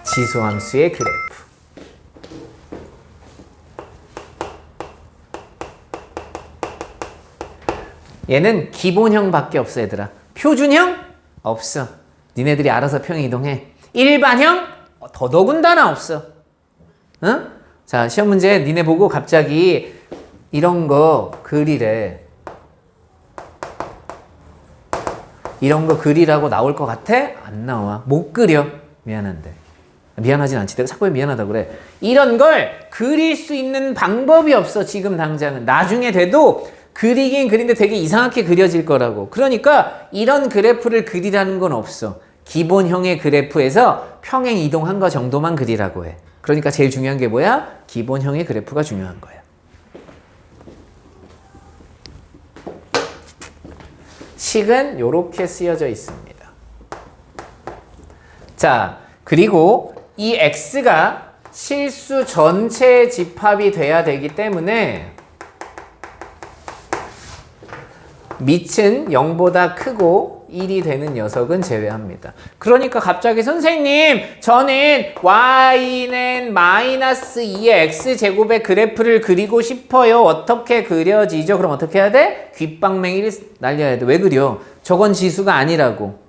지수함수의 그래프. 얘는 기본형밖에 없어 얘들아. 표준형? 없어. 니네들이 알아서 평행 이동해. 일반형? 더더군다나 없어. 응? 자, 시험 문제 니네 보고 갑자기 이런 거 그리래. 이런 거 그리라고 나올 것 같아? 안 나와. 못 그려. 미안한데. 미안하진 않지. 내가 자꾸 왜 미안하다고 그래. 이런 걸 그릴 수 있는 방법이 없어. 지금 당장은. 나중에 돼도 그리긴 그린데 되게 이상하게 그려질 거라고. 그러니까 이런 그래프를 그리라는 건 없어. 기본형의 그래프에서 평행 이동한 거 정도만 그리라고 해. 그러니까 제일 중요한 게 뭐야? 기본형의 그래프가 중요한 거야. 식은 이렇게 쓰여져 있습니다. 자, 그리고 이 x가 실수 전체 집합이 돼야 되기 때문에 밑은 0보다 크고 1이 되는 녀석은 제외합니다. 그러니까 갑자기 선생님 저는 y는 마이너스 2의 x제곱의 그래프를 그리고 싶어요. 어떻게 그려지죠? 그럼 어떻게 해야 돼? 귓방맹이를 날려야 돼. 왜 그려? 저건 지수가 아니라고.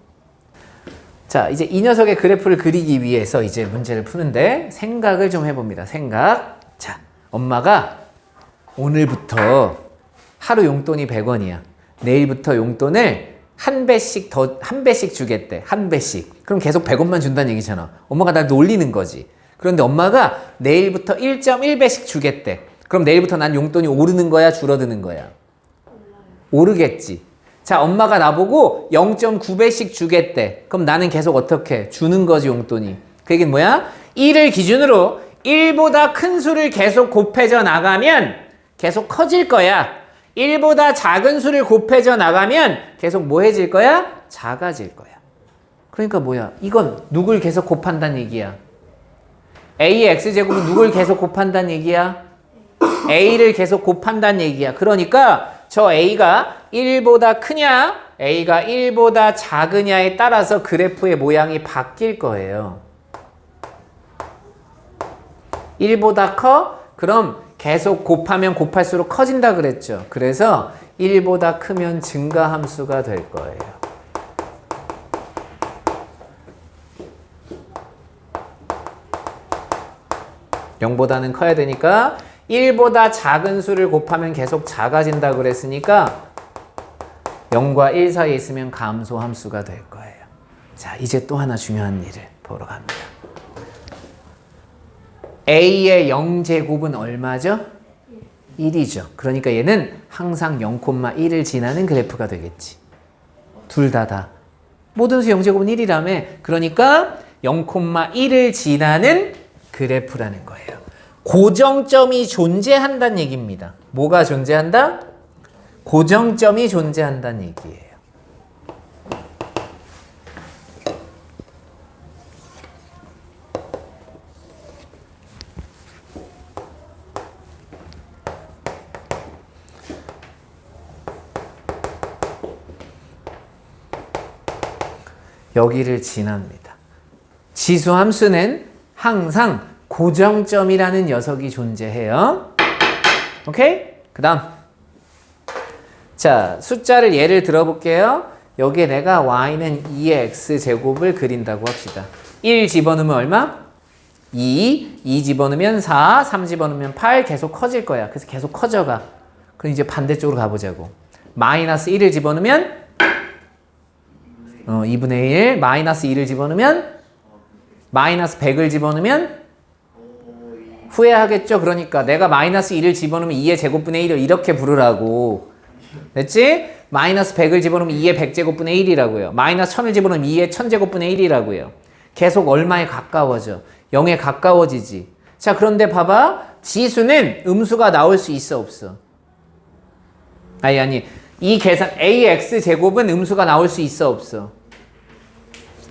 자, 이제 이 녀석의 그래프를 그리기 위해서 이제 문제를 푸는데 생각을 좀 해봅니다. 생각. 자, 엄마가 오늘부터 하루 용돈이 100원이야. 내일부터 용돈을 한 배씩 주겠대. 한 배씩. 그럼 계속 100원만 준다는 얘기잖아. 엄마가 날 놀리는 거지. 그런데 엄마가 내일부터 1.1배씩 주겠대. 그럼 내일부터 난 용돈이 오르는 거야? 줄어드는 거야? 오르겠지. 자, 엄마가 나보고 0.9배씩 주겠대. 그럼 나는 계속 어떻게? 주는 거지, 용돈이. 그 얘기는 뭐야? 1을 기준으로 1보다 큰 수를 계속 곱해져 나가면 계속 커질 거야. 1보다 작은 수를 곱해져 나가면 계속 뭐해질 거야? 작아질 거야. 그러니까 뭐야? 이건 누굴 계속 곱한다는 얘기야? A의 x제곱은 누굴 계속 곱한다는 얘기야? A를 계속 곱한다는 얘기야. 그러니까 저 A가 1보다 크냐? A가 1보다 작으냐에 따라서 그래프의 모양이 바뀔 거예요. 1보다 커? 그럼 계속 곱하면 곱할수록 커진다 그랬죠. 그래서 1보다 크면 증가함수가 될 거예요. (0보다는) 커야 되니까 1보다 작은 수를 곱하면 계속 작아진다 그랬으니까 0과 1 사이에 있으면 감소함수가 될 거예요. 자, 이제 또 하나 중요한 일을 보러 갑니다. A의 0제곱은 얼마죠? 1이죠. 그러니까 얘는 항상 0,1을 지나는 그래프가 되겠지. 둘 다. 모든 수 0제곱은 1이라며. 그러니까 0,1을 지나는 그래프라는 거예요. 고정점이 존재한다는 얘기입니다. 뭐가 존재한다? 고정점이 존재한다는 얘기예요. 여기를 지납니다. 지수함수는 항상 고정점이라는 녀석이 존재해요. 오케이? 그 다음. 자, 숫자를 예를 들어볼게요. 여기에 내가 y는 2의 x제곱을 그린다고 합시다. 1 집어넣으면 얼마? 2 집어넣으면 4, 3 집어넣으면 8 계속 커질 거야. 그래서 계속 커져가. 그럼 이제 반대쪽으로 가보자고. 마이너스 1을 집어넣으면 2분의 1, 마이너스 2를 집어넣으면 마이너스 100을 집어넣으면 후회하겠죠? 그러니까 내가 마이너스 2를 집어넣으면 2의 제곱분의 1을 이렇게 부르라고. 됐지? 마이너스 100을 집어넣으면 2의 100제곱분의 1이라고요. 마이너스 1000을 집어넣으면 2의 1000제곱분의 1이라고요. 계속 얼마에 가까워져? 0에 가까워지지. 자, 그런데 봐봐. 지수는 음수가 나올 수 있어, 없어? 아니. 이 계산 ax 제곱은 음수가 나올 수 있어, 없어?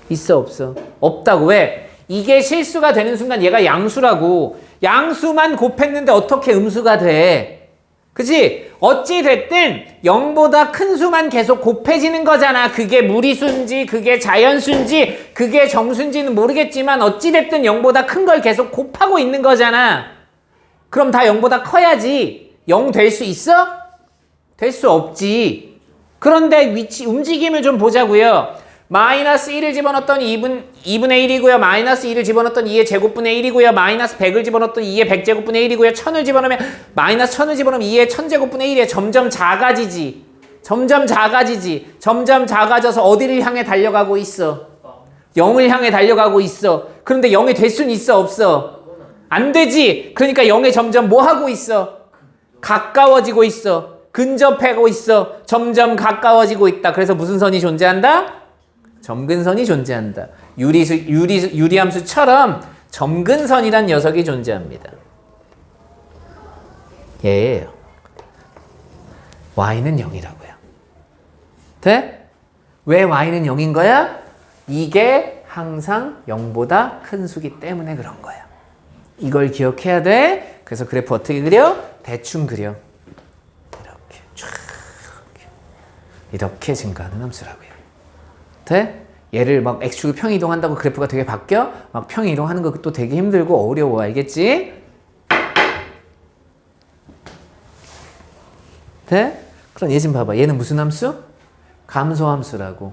있어, 없어? 없다고. 왜? 이게 실수가 되는 순간 얘가 양수라고. 양수만 곱했는데 어떻게 음수가 돼? 그치? 어찌 됐든 0보다 큰 수만 계속 곱해지는 거잖아. 그게 무리수인지 그게 자연수인지 그게 정수인지는 모르겠지만 어찌 됐든 0보다 큰 걸 계속 곱하고 있는 거잖아. 그럼 다 0보다 커야지 0 될 수 있어? 될 수 없지. 그런데 움직임을 좀 보자고요. 마이너스 1을 집어넣었더니 2분의 1이고요. 마이너스 2를 집어넣었더니 2의 제곱분의 1이고요. 마이너스 100을 집어넣었더니 2의 100제곱분의 1이고요. 1000을 집어넣으면 마이너스 1000을 집어넣으면 2의 1000제곱분의 1이에 점점 작아지지. 점점 작아지지. 점점 작아져서 어디를 향해 달려가고 있어? 0을 향해 달려가고 있어. 그런데 0이 될 수는 있어? 없어? 안 되지. 그러니까 0에 점점 뭐 하고 있어? 가까워지고 있어. 근접하고 있어. 점점 가까워지고 있다. 그래서 무슨 선이 존재한다? 점근선이 존재한다. 유리함수처럼 점근선이란 녀석이 존재합니다. 얘예요. y는 0이라고요. 돼? 왜 y는 0인 거야? 이게 항상 0보다 큰 수기 때문에 그런 거야. 이걸 기억해야 돼. 그래서 그래프 어떻게 그려? 대충 그려. 이렇게 쫙 이렇게 증가하는 함수라고요. 돼? 얘를 막 x축을 평 이동한다고 그래프가 되게 바뀌어? 막 평 이동하는 것도 되게 힘들고 어려워. 알겠지? 돼? 그럼 얘 좀 봐봐. 얘는 무슨 함수? 감소함수라고.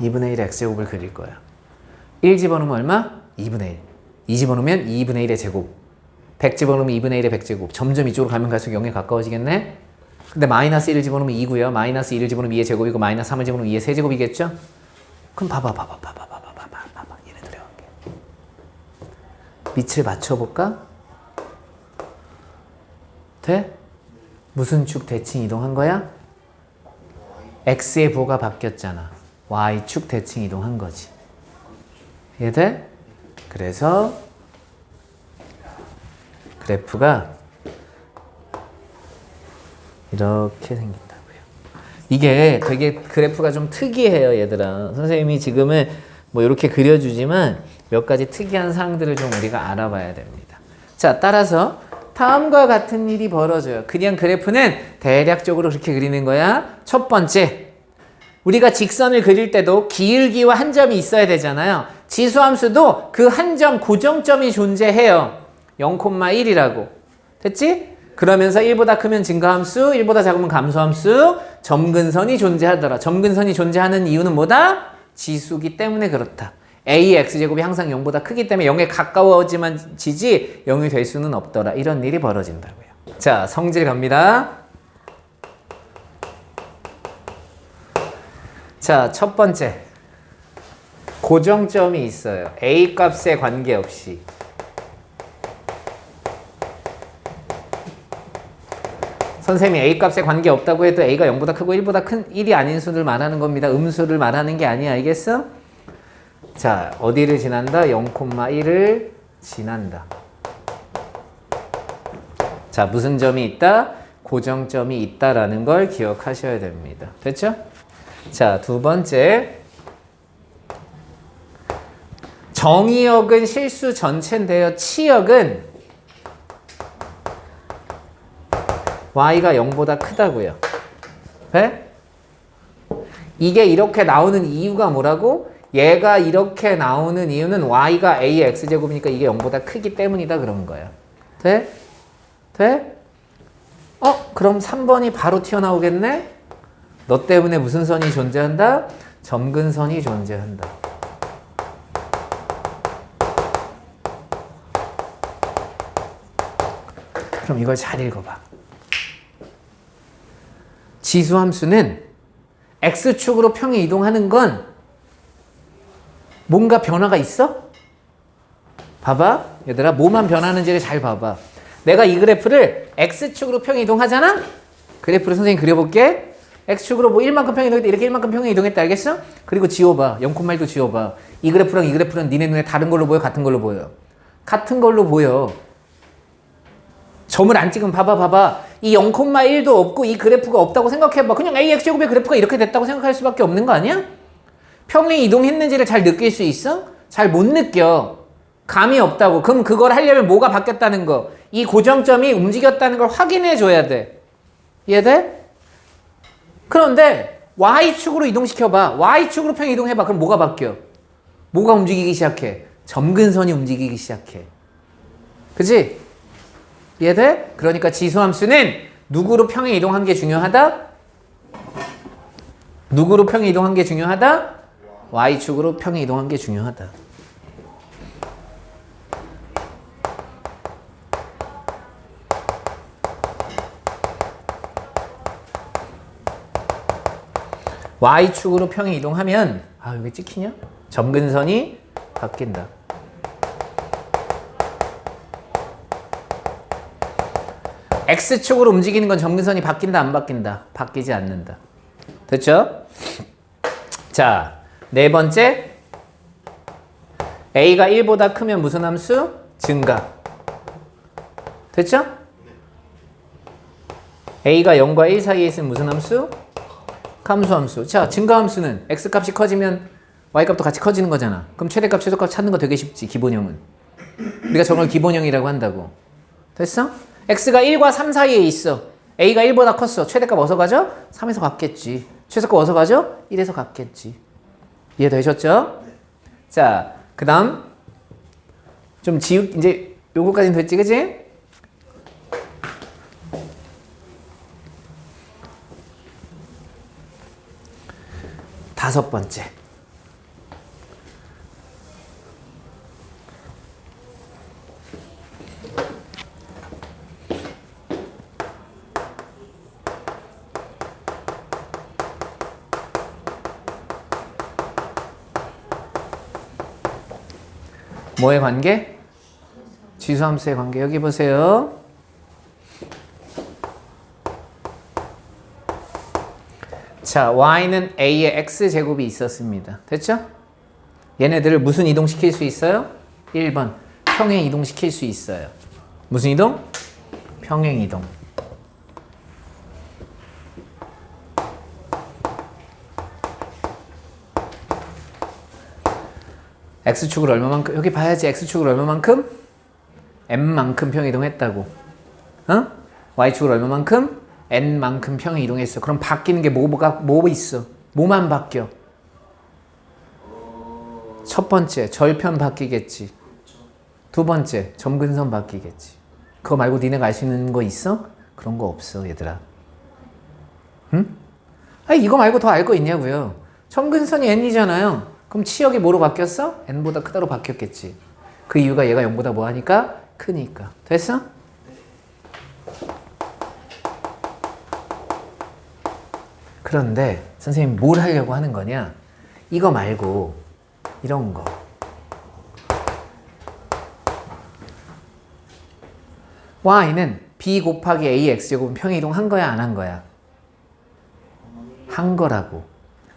(2분의 1) x제곱을 그릴 거야. 1 집어넣으면 얼마? 2분의 1. 2 집어넣으면 2분의 1의 제곱. 100 집어넣으면 2분의 1의 100제곱. 점점 이쪽으로 가면 갈수록 0에 가까워지겠네? 근데 마이너스 1을 집어넣으면 2고요. 마이너스 1을 집어넣으면 2의 제곱이고 마이너스 3을 집어넣으면 2의 세제곱이겠죠? 그럼 봐봐. 얘네들의 관계. 밑을 맞춰볼까? 돼? 무슨 축 대칭 이동한 거야? x의 부호가 바뀌었잖아. y축 대칭 이동한 거지. 이해돼? 그래서 그래프가 이렇게 생긴다고요. 이게 되게 그래프가 좀 특이해요, 얘들아. 선생님이 지금은 뭐 이렇게 그려주지만 몇 가지 특이한 사항들을 좀 우리가 알아봐야 됩니다. 자, 따라서 다음과 같은 일이 벌어져요. 그냥 그래프는 대략적으로 그렇게 그리는 거야. 첫 번째, 우리가 직선을 그릴 때도 기울기와 한 점이 있어야 되잖아요. 지수함수도 그 한 점 고정점이 존재해요. 0,1이라고. 됐지? 그러면서 1보다 크면 증가함수, 1보다 작으면 감소함수, 점근선이 존재하더라. 점근선이 존재하는 이유는 뭐다? 지수기 때문에 그렇다. a의 x제곱이 항상 0보다 크기 때문에 0에 가까워지만 지지 0이 될 수는 없더라. 이런 일이 벌어진다고요. 자, 성질 갑니다. 자, 첫 번째. 고정점이 있어요. a 값에 관계없이. 선생님이 a 값에 관계없다고 해도 a가 0보다 크고 1보다 큰 1이 아닌 수를 말하는 겁니다. 음수를 말하는 게 아니야. 알겠어? 자, 어디를 지난다? 0,1을 지난다. 자, 무슨 점이 있다? 고정점이 있다라는 걸 기억하셔야 됩니다. 됐죠? 자, 두 번째. 정의역은 실수 전체인데요. 치역은 y가 0보다 크다고요. 네? 이게 이렇게 나오는 이유가 뭐라고? 얘가 이렇게 나오는 이유는 y가 a의 x제곱이니까 이게 0보다 크기 때문이다 그런 거야. 돼? 돼? 그럼 3번이 바로 튀어나오겠네? 너 때문에 무슨 선이 존재한다? 점근선이 존재한다. 그럼 이걸 잘 읽어봐. 지수함수는 x축으로 평이 이동하는 건 뭔가 변화가 있어? 봐봐. 얘들아, 뭐만 변하는지를 잘 봐봐. 내가 이 그래프를 x축으로 평이 이동하잖아? 그래프를 선생님 그려볼게. x축으로 뭐 1만큼 평이 이동했다. 이렇게 1만큼 평이 이동했다. 알겠어? 그리고 지워봐. 0,1도 지워봐. 이 그래프랑 이 그래프는 니네 눈에 다른 걸로 보여? 같은 걸로 보여? 같은 걸로 보여. 점을 안 찍으면 봐봐. 이 0,1도 없고 이 그래프가 없다고 생각해봐. 그냥 ax제곱의 그래프가 이렇게 됐다고 생각할 수밖에 없는 거 아니야? 평이 이동했는지를 잘 느낄 수 있어? 잘 못 느껴. 감이 없다고. 그럼 그걸 하려면 뭐가 바뀌었다는 거? 이 고정점이 움직였다는 걸 확인해 줘야 돼. 이해돼? 그런데 Y축으로 이동시켜봐. Y축으로 평행 이동해봐. 그럼 뭐가 바뀌어? 뭐가 움직이기 시작해? 점근선이 움직이기 시작해. 그치? 이해돼? 그러니까 지수함수는 누구로 평행 이동한 게 중요하다? 누구로 평행 이동한 게 중요하다? Y축으로 평행 이동한 게 중요하다. Y축으로 평행 이동하면 여기 찍히냐? 점근선이 바뀐다. X축으로 움직이는 건 점근선이 바뀐다 안 바뀐다? 바뀌지 않는다. 됐죠? 자, 네 번째 A가 1보다 크면 무슨 함수? 증가. 됐죠? A가 0과 1 사이에 있으면 무슨 함수? 감소함수. 자, 증가함수는 X값이 커지면 Y값도 같이 커지는 거잖아. 그럼 최대값, 최소값 찾는 거 되게 쉽지, 기본형은. 우리가 저걸 기본형이라고 한다고. 됐어? X가 1과 3 사이에 있어. A가 1보다 컸어. 최대값 어디서 가죠? 3에서 갔겠지. 최소값 어디서 가죠? 1에서 갔겠지. 이해되셨죠? 자, 그 다음 좀 이제 요거까지는 됐지, 그치? 다섯 번째. 뭐의 관계? 지수함수의 관계. 여기 보세요. 자, y는 a의 x제곱이 있었습니다. 됐죠? 얘네들을 무슨 이동시킬 수 있어요? 1번. 평행 이동시킬 수 있어요. 무슨 이동? 평행 이동. x축을 얼마만큼? 여기 봐야지. x축을 얼마만큼? m만큼 평행 이동했다고. 어? y축을 얼마만큼? n만큼 평행 이동했어. 그럼 바뀌는 게 뭐 있어? 뭐만 바뀌어? 첫 번째, 절편 바뀌겠지. 두 번째, 점근선 바뀌겠지. 그거 말고 니네가 알 수 있는 거 있어? 그런 거 없어, 얘들아. 응? 아니, 이거 말고 더 알 거 있냐고요. 점근선이 n이잖아요. 그럼 치역이 뭐로 바뀌었어? n보다 크다로 바뀌었겠지. 그 이유가 얘가 0보다 뭐 하니까? 크니까. 됐어? 그런데 선생님 뭘 하려고 하는 거냐? 이거 말고 이런 거. y는 b 곱하기 a x제곱은 평행 이동한 거야 안 한 거야? 한 거라고.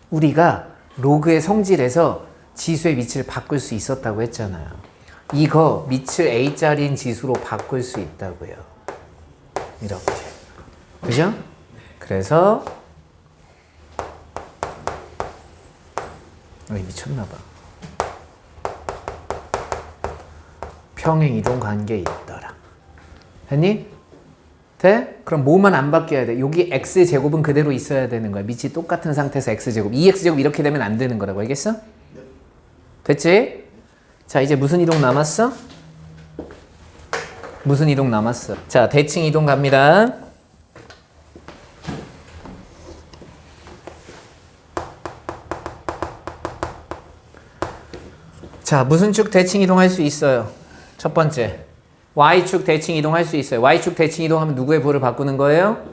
우리가 로그의 성질에서 지수의 위치를 바꿀 수 있었다고 했잖아요. 이거 밑을 a짜리인 지수로 바꿀 수 있다고요. 이렇게. 그죠? 그래서 미쳤나봐. 평행 이동 관계 있더라. 됐니? 돼? 그럼 뭐만 안 바뀌어야 돼? 여기 x제곱은 그대로 있어야 되는 거야. 밑이 똑같은 상태에서 x제곱. 2x제곱 이렇게 되면 안 되는 거라고. 알겠어? 됐지? 자, 이제 무슨 이동 남았어? 무슨 이동 남았어? 자, 대칭 이동 갑니다. 자, 무슨 축 대칭 이동할 수 있어요? 첫 번째, Y축 대칭 이동할 수 있어요. Y축 대칭 이동하면 누구의 부호를 바꾸는 거예요?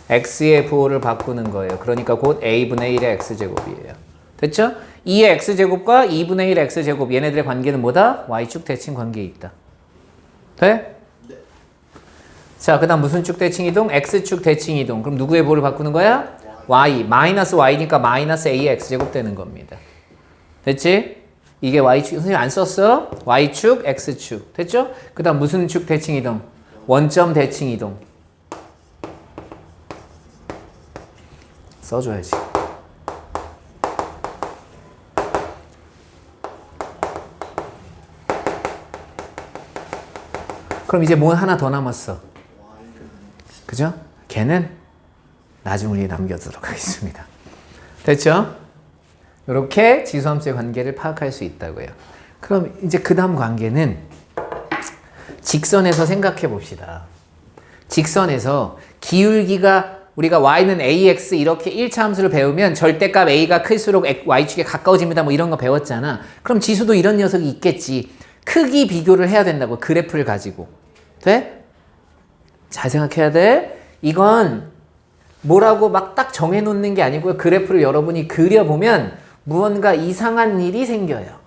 X의 부호를 바꾸는 거예요. 그러니까 곧 A분의 1의 X제곱이에요. 됐죠? 2의 X제곱과 2분의 1의 X제곱, 얘네들의 관계는 뭐다? Y축 대칭 관계에 있다. 돼? 네. 자, 그 다음 무슨 축 대칭 이동? X축 대칭 이동. 그럼 누구의 부호를 바꾸는 거야? Y. 마이너스 Y니까 마이너스 A의 X제곱 되는 겁니다. 됐지? 이게 Y축, 선생님 안 썼어? Y축, X축. 됐죠? 그 다음 무슨 축 대칭 이동? 원점 대칭 이동. 써줘야지. 그럼 이제 뭐 하나 더 남았어. 그죠? 걔는 나중에 남겨두도록 하겠습니다. 됐죠? 이렇게 지수함수의 관계를 파악할 수 있다고요. 그럼 이제 그 다음 관계는 직선에서 생각해 봅시다. 직선에서 기울기가 우리가 y는 ax 이렇게 1차 함수를 배우면 절대값 a가 클수록 y축에 가까워집니다. 뭐 이런 거 배웠잖아. 그럼 지수도 이런 녀석이 있겠지. 크기 비교를 해야 된다고. 그래프를 가지고. 돼? 잘 생각해야 돼. 이건 뭐라고 막 딱 정해놓는 게 아니고요. 그래프를 여러분이 그려보면 무언가 이상한 일이 생겨요.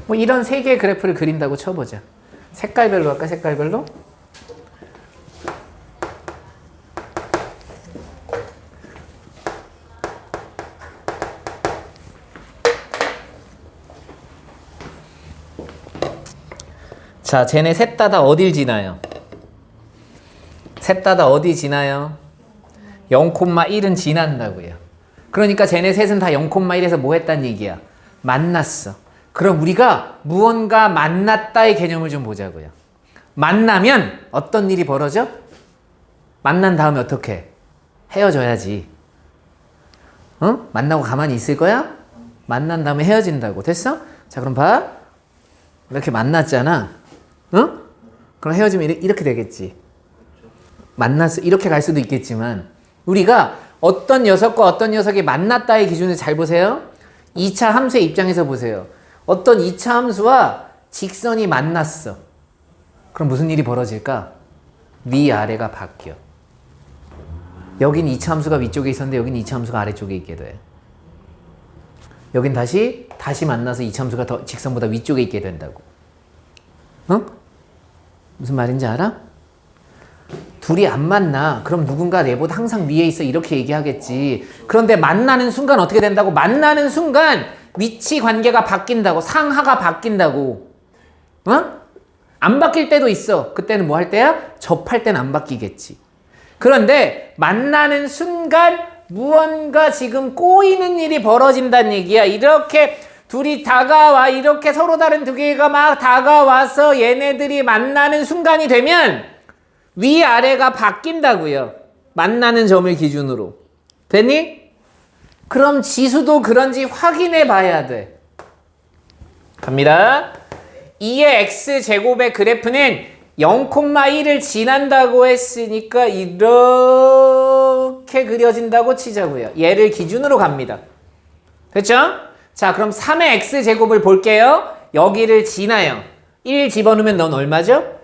뭐 이런 세 개의 그래프를 그린다고 쳐보자. 색깔별로 할까? 색깔별로? 자, 쟤네 셋 다 어딜 지나요? 셋 다 어디 지나요? 0,1은 지난다고요. 그러니까 쟤네 셋은 다 0,1에서 뭐 했단 얘기야? 만났어. 그럼 우리가 무언가 만났다의 개념을 좀 보자고요. 만나면 어떤 일이 벌어져? 만난 다음에 어떻게? 헤어져야지. 어? 만나고 가만히 있을 거야? 만난 다음에 헤어진다고. 됐어? 자, 그럼 봐. 이렇게 만났잖아. 어? 그럼 헤어지면 이렇게 되겠지. 만났어. 이렇게 갈 수도 있겠지만 우리가 어떤 녀석과 어떤 녀석이 만났다의 기준을 잘 보세요. 2차 함수의 입장에서 보세요. 어떤 2차 함수와 직선이 만났어. 그럼 무슨 일이 벌어질까? 위아래가 바뀌어. 여긴 2차 함수가 위쪽에 있었는데 여긴 2차 함수가 아래쪽에 있게 돼. 여긴 다시 만나서 2차 함수가 더 직선보다 위쪽에 있게 된다고. 어? 무슨 말인지 알아? 둘이 안 만나. 그럼 누군가 내보다 항상 위에 있어. 이렇게 얘기하겠지. 그런데 만나는 순간 어떻게 된다고? 만나는 순간 위치 관계가 바뀐다고. 상하가 바뀐다고. 어? 안 바뀔 때도 있어. 그때는 뭐 할 때야? 접할 때는 안 바뀌겠지. 그런데 만나는 순간 무언가 지금 꼬이는 일이 벌어진다는 얘기야. 이렇게 둘이 다가와. 이렇게 서로 다른 두 개가 막 다가와서 얘네들이 만나는 순간이 되면 위아래가 바뀐다고요. 만나는 점을 기준으로. 됐니? 그럼 지수도 그런지 확인해 봐야 돼. 갑니다. 2의 x제곱의 그래프는 0,1을 지난다고 했으니까 이렇게 그려진다고 치자고요. 얘를 기준으로 갑니다. 됐죠? 자, 그럼 3의 x제곱을 볼게요. 여기를 지나요. 1 집어넣으면 넌 얼마죠?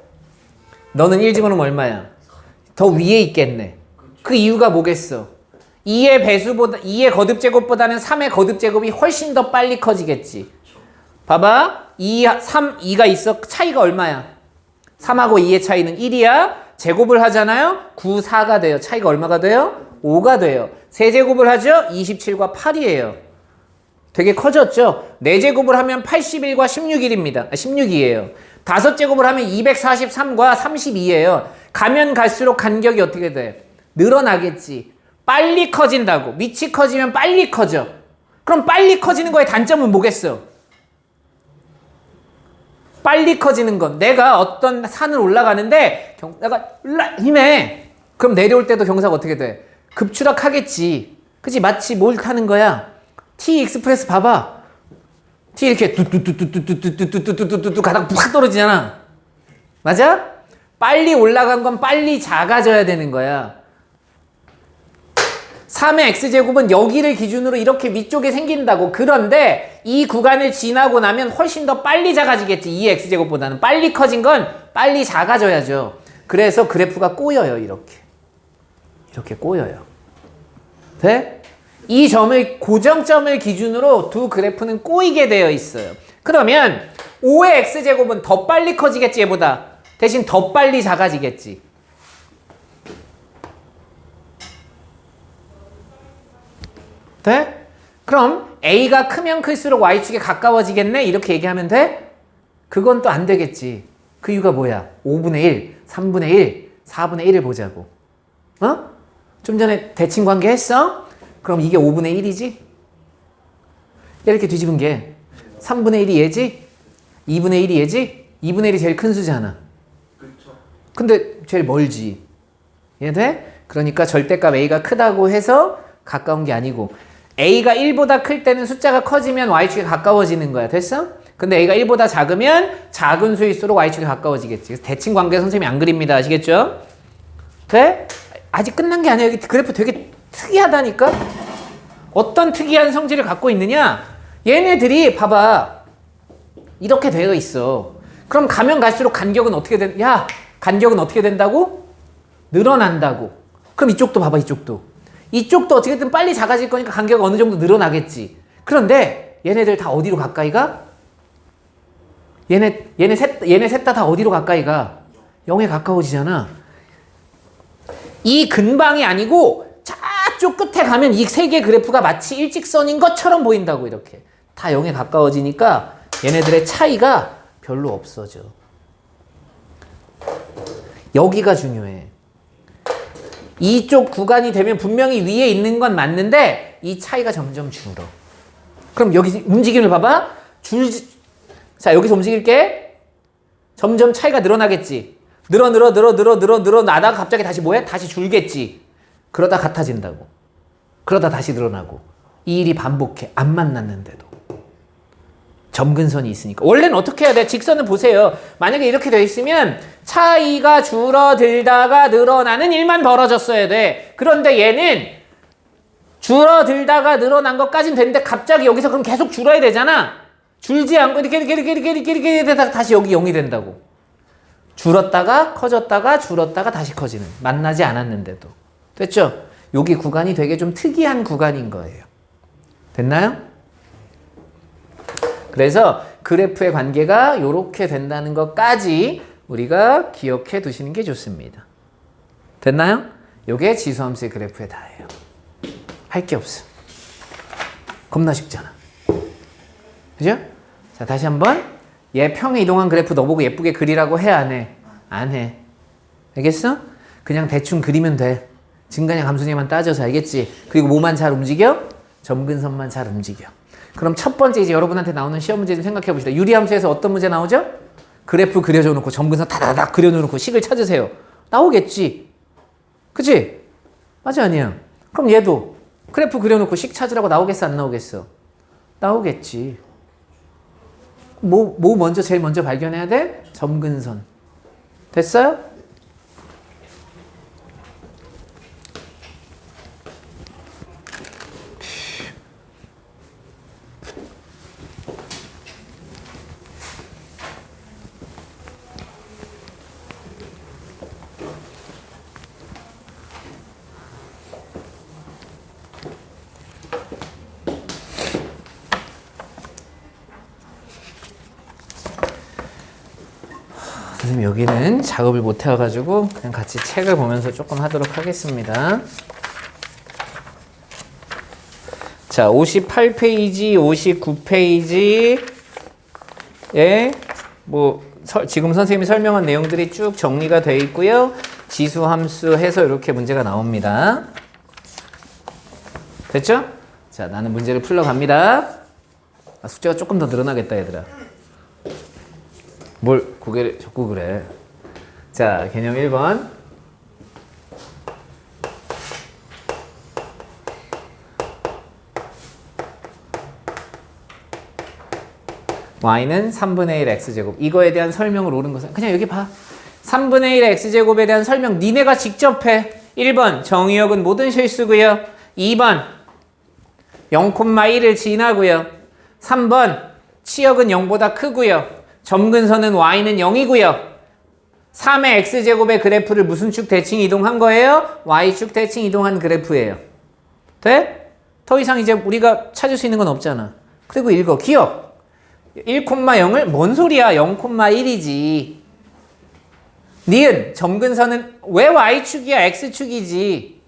너는 1 집어넣으면 얼마야? 더 위에 있겠네. 그 이유가 뭐겠어? 2의 거듭제곱보다는 3의 거듭제곱이 훨씬 더 빨리 커지겠지. 봐봐. 2가 있어. 차이가 얼마야? 3하고 2의 차이는 1이야. 제곱을 하잖아요. 9, 4가 돼요. 차이가 얼마가 돼요? 5가 돼요. 세제곱을 하죠? 27과 8이에요. 되게 커졌죠? 4제곱을 하면 81과 16일입니다. 16이에요. 5제곱을 하면 243과 32예요. 가면 갈수록 간격이 어떻게 돼? 늘어나겠지. 빨리 커진다고. 밑이 커지면 빨리 커져. 그럼 빨리 커지는 거의 단점은 뭐겠어? 빨리 커지는 건 내가 어떤 산을 올라가는데 내가 힘에. 그럼 내려올 때도 경사가 어떻게 돼? 급추락하겠지. 그치? 마치 뭘 타는 거야? T 익스프레스 봐봐. T 이렇게 뚜뚜뚜뚜뚜뚜뚜뚜뚜뚜뚜뚜 가다가 푹 떨어지잖아. 맞아? 빨리 올라간 건 빨리 작아져야 되는 거야. 3의 x제곱은 여기를 기준으로 이렇게 위쪽에 생긴다고. 그런데 이 구간을 지나고 나면 훨씬 더 빨리 작아지겠지. 2의 x제곱보다는. 빨리 커진 건 빨리 작아져야죠. 그래서 그래프가 꼬여요. 이렇게 꼬여요. 돼? 이 점을 고정점을 기준으로 두 그래프는 꼬이게 되어 있어요. 그러면 5의 x제곱은 더 빨리 커지겠지 얘보다. 대신 더 빨리 작아지겠지. 돼? 그럼 a가 크면 클수록 y축에 가까워지겠네? 이렇게 얘기하면 돼? 그건 또 안 되겠지. 그 이유가 뭐야? 5분의 1. 3분의 1, 4분의 1을 보자고. 어? 좀 전에 대칭관계 했어? 그럼 이게 5분의 1이지? 이렇게 뒤집은 게 3분의 1이 얘지? 2분의 1이 얘지? 2분의 1이 제일 큰 수잖아. 그렇죠. 근데 제일 멀지. 이해돼? 그러니까 절대값 A가 크다고 해서 가까운 게 아니고 A가 1보다 클 때는 숫자가 커지면 Y축에 가까워지는 거야. 됐어? 근데 A가 1보다 작으면 작은 수일수록 Y축에 가까워지겠지. 그래서 대칭 관계 선생님이 안 그립니다. 아시겠죠? 돼? 아직 끝난 게 아니야. 여기 그래프 되게 특이하다니까? 어떤 특이한 성질을 갖고 있느냐? 얘네들이 봐봐. 이렇게 되어 있어. 그럼 가면 갈수록 간격은 어떻게 야, 간격은 어떻게 된다고? 늘어난다고. 그럼 이쪽도 봐봐, 이쪽도. 이쪽도 어떻게든 빨리 작아질 거니까 간격이 어느 정도 늘어나겠지. 그런데 얘네들 다 어디로 가까이 가? 얘네 셋 다 어디로 가까이 가? 0에 가까워지잖아. 이 근방이 아니고 저쪽 끝에 가면 이 세 개 그래프가 마치 일직선인 것처럼 보인다고. 이렇게 다 0에 가까워지니까 얘네들의 차이가 별로 없어져. 여기가 중요해. 이쪽 구간이 되면 분명히 위에 있는 건 맞는데 이 차이가 점점 줄어. 그럼 여기 움직임을 봐봐. 자, 여기서 움직일게. 점점 차이가 늘어나겠지. 늘어나다가 갑자기 다시 뭐해? 다시 줄겠지. 그러다 같아진다고. 그러다 다시 늘어나고. 이 일이 반복해. 안 만났는데도. 점근선이 있으니까. 원래는 어떻게 해야 돼? 직선을 보세요. 만약에 이렇게 돼 있으면 차이가 줄어들다가 늘어나는 일만 벌어졌어야 돼. 그런데 얘는 줄어들다가 늘어난 것까진 됐는데 갑자기 여기서 그럼 계속 줄어야 되잖아. 줄지 않고 이렇게 되다가 다시 여기 0이 된다고. 줄었다가 커졌다가 줄었다가 다시 커지는. 만나지 않았는데도. 됐죠? 여기 구간이 되게 좀 특이한 구간인 거예요. 됐나요? 그래서 그래프의 관계가 이렇게 된다는 것까지 우리가 기억해 두시는 게 좋습니다. 됐나요? 요게 지수함수의 그래프의 다예요. 할 게 없어. 겁나 쉽잖아. 그죠? 자, 다시 한번. 얘 평에 이동한 그래프 너보고 예쁘게 그리라고 해, 안 해? 안 해. 알겠어? 그냥 대충 그리면 돼. 증가량 함수에만 따져서. 알겠지? 그리고 뭐만 잘 움직여? 점근선만 잘 움직여. 그럼 첫 번째 이제 여러분한테 나오는 시험 문제 좀 생각해 봅시다. 유리함수에서 어떤 문제 나오죠? 그래프 그려줘 놓고 점근선 다다닥 그려놓고 식을 찾으세요. 나오겠지. 그치? 맞아, 아니야? 그럼 얘도 그래프 그려놓고 식 찾으라고 나오겠어, 안 나오겠어? 나오겠지. 뭐 먼저 제일 먼저 발견해야 돼? 점근선. 됐어요? 선생님 여기는 작업을 못 해가지고 그냥 같이 책을 보면서 조금 하도록 하겠습니다. 자, 58페이지, 59페이지에 지금 선생님이 설명한 내용들이 쭉 정리가 되어 있고요. 지수함수 해서 이렇게 문제가 나옵니다. 됐죠? 자, 나는 문제를 풀러갑니다. 숙제가 조금 더 늘어나겠다, 얘들아. 뭘 고개를 자꾸 그래. 자, 개념 1번. y는 3분의 1 x제곱. 이거에 대한 설명을 옳은 것은 그냥 여기 봐. 3분의 1 x제곱에 대한 설명 니네가 직접 해. 1번 정의역은 모든 실수고요. 2번 0,1을 지나고요. 3번 치역은 0보다 크고요. 점근선은 y는 0이고요. 3의 x제곱의 그래프를 무슨 축 대칭 이동한 거예요? y축 대칭 이동한 그래프예요. 돼? 더 이상 이제 우리가 찾을 수 있는 건 없잖아. 그리고 읽어. 기억. 1,0을 뭔 소리야? 0,1이지. 니은 점근선은 왜 y축이야? x축이지.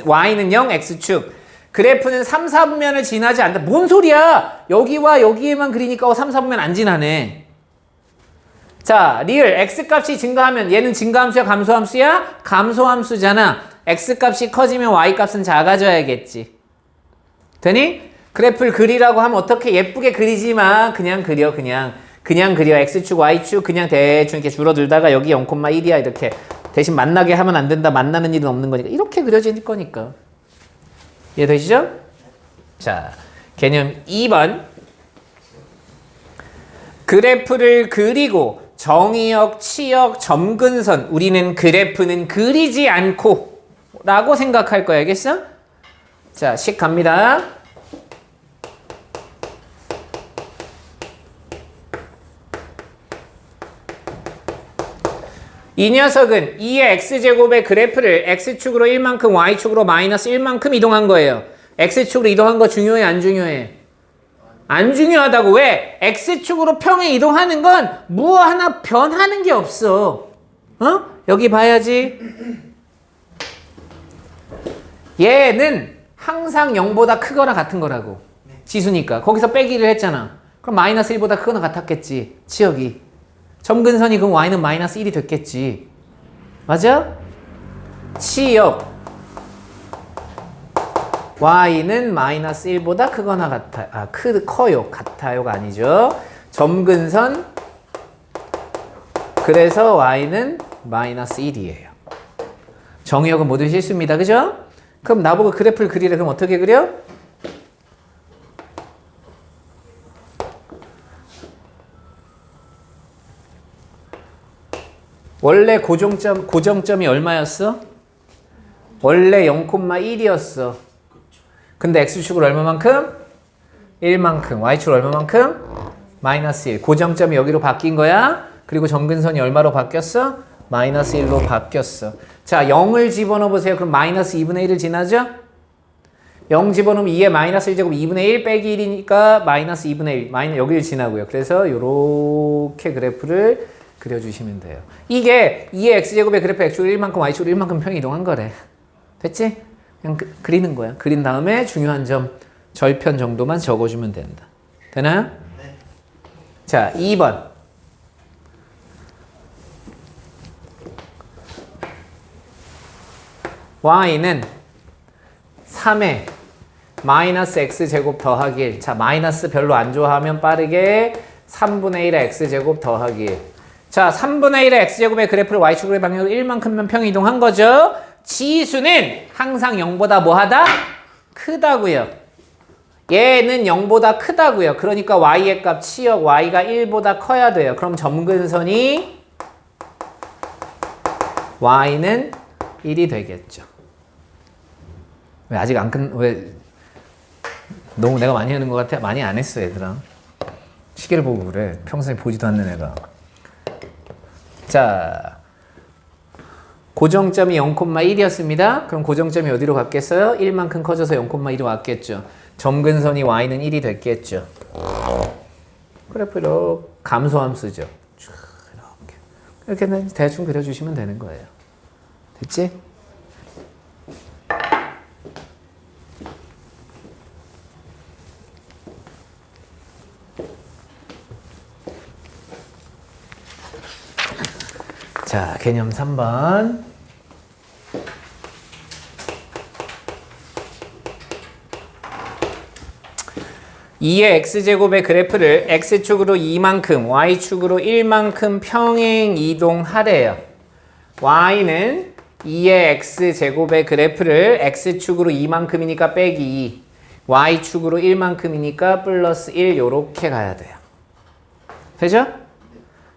y는 0, x축. 그래프는 3, 4분면을 지나지 않는다. 뭔 소리야? 여기와 여기에만 그리니까 3, 4분면 안 지나네. 자, 리을 x값이 증가하면 얘는 증가함수야 감소함수야? 감소함수잖아. x값이 커지면 y값은 작아져야겠지. 되니? 그래프를 그리라고 하면 어떻게 예쁘게 그리지 마. 그냥 그려 그냥 그려. x축 y축 그냥 대충 이렇게 줄어들다가 여기 0,1이야 이렇게. 대신 만나게 하면 안 된다. 만나는 일은 없는 거니까. 이렇게 그려질 거니까. 이해되시죠? 자, 개념 2번. 그래프를 그리고 정의역, 치역, 점근선. 우리는 그래프는 그리지 않고 라고 생각할 거야. 알겠어? 자, 식 갑니다. 이 녀석은 2의 x제곱의 그래프를 x축으로 1만큼 y축으로 마이너스 1만큼 이동한 거예요. x축으로 이동한 거 중요해 안 중요해? 안 중요하다고. 왜? x축으로 평에 이동하는 건 뭐 하나 변하는 게 없어. 어? 여기 봐야지. 얘는 항상 0보다 크거나 같은 거라고. 지수니까. 거기서 빼기를 했잖아. 그럼 마이너스 1보다 크거나 같았겠지. 치역이. 점근선이 그럼 y는 마이너스 1이 됐겠지. 맞아? 치역 y는 마이너스 1보다 크거나 같아요. 커요. 같아요가 아니죠. 점근선 그래서 y는 마이너스 1이에요. 정의역은 모두 실수입니다. 그죠? 그럼 나보고 그래프를 그리래. 그럼 어떻게 그려? 원래 고정점이 얼마였어? 원래 0,1이었어. 근데 x축으로 얼마만큼? 1만큼. y축으로 얼마만큼? 마이너스 1. 고정점이 여기로 바뀐 거야. 그리고 점근선이 얼마로 바뀌었어? 마이너스 1로 바뀌었어. 자, 0을 집어넣어 보세요. 그럼 마이너스 2분의 1을 지나죠? 0 집어넣으면 2의 마이너스 1제곱 2분의 1 빼기 1이니까 마이너스 2분의 1. 여기를 지나고요. 그래서 요렇게 그래프를 그려주시면 돼요. 이게 2의 x제곱의 그래프 x축으로 1만큼 y축으로 1만큼 평이 이동한 거래. 됐지? 그냥 그리는 거야. 그린 다음에 중요한 점 절편 정도만 적어주면 된다. 되나요? 네. 자, 2번. y는 3의 마이너스 x제곱 더하기 1. 자, 마이너스 별로 안 좋아하면 빠르게 3분의 1의 x제곱 더하기 1. 자, 3분의 1의 x제곱의 그래프를 y축으로의 방향으로 1만큼만 평 이동한 거죠. 지수는 항상 0보다 뭐하다? 크다고요. 얘는 0보다 크다고요. 그러니까 y의 값 치역 y가 1보다 커야 돼요. 그럼 점근선이 y는 1이 되겠죠. 왜 아직 왜 너무 내가 많이 하는 것 같아? 많이 안 했어 얘들아. 시계를 보고 그래. 평소에 보지도 않는 애가. 자, 고정점이 0,1이었습니다. 그럼 고정점이 어디로 갔겠어요? 1만큼 커져서 0,1로 왔겠죠. 점근선이 y는 1이 됐겠죠. 그래프로 감소함수죠. 이렇게 대충 그려주시면 되는 거예요. 됐지? 자, 개념 3번. (2의 x제곱의 그래프를 x축으로 2만큼, y축으로 1만큼 평행 이동하래요. y는 2의 x제곱의 그래프를 x축으로 2만큼이니까 빼기 2, y축으로 1만큼이니까 플러스 1 요렇게 가야 돼요. 되죠?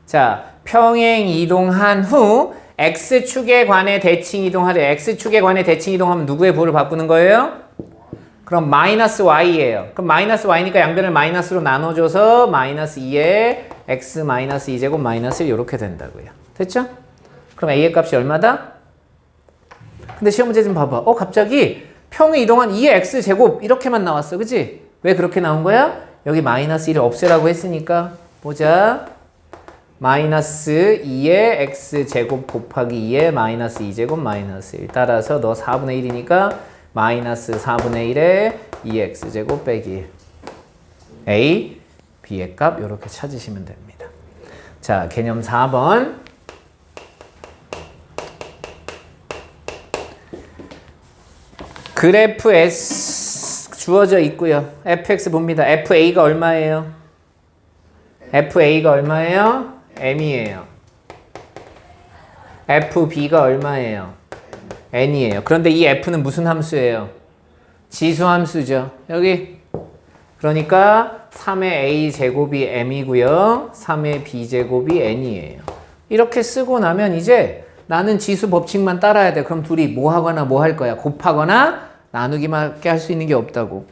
자, 평행 이동한 후 x축에 관해 대칭 이동하래. x축에 관해 대칭 이동하면 누구의 부호를 바꾸는 거예요? 그럼 마이너스 y예요. 그럼 마이너스 y니까 양변을 마이너스로 나눠줘서 마이너스 2에 x 마이너스 2제곱 마이너스 1 이렇게 된다고요. 됐죠? 그럼 a의 값이 얼마다? 근데 시험 문제 좀 봐봐. 갑자기 평행 이동한 2의 x제곱 이렇게만 나왔어. 그치? 왜 그렇게 나온 거야? 여기 마이너스 1을 없애라고 했으니까. 보자. 마이너스 2의 x제곱 곱하기 2의 마이너스 2제곱 마이너스 1. 따라서 너 4분의 1이니까 마이너스 4분의 1에 2x제곱 빼기 1. a, b의 값 이렇게 찾으시면 됩니다. 자, 개념 4번. 그래프 S 주어져 있고요. fx 봅니다. fa가 얼마예요? fa가 얼마예요? m이에요. fb가 얼마예요? n이에요. 그런데 이 f는 무슨 함수예요? 지수 함수죠. 여기. 그러니까 3의 a 제곱이 m이고요. 3의 b 제곱이 n이에요. 이렇게 쓰고 나면 이제 나는 지수 법칙만 따라야 돼. 그럼 둘이 뭐 하거나 뭐 할 거야? 곱하거나 나누기밖에 할 수 있는 게 없다고.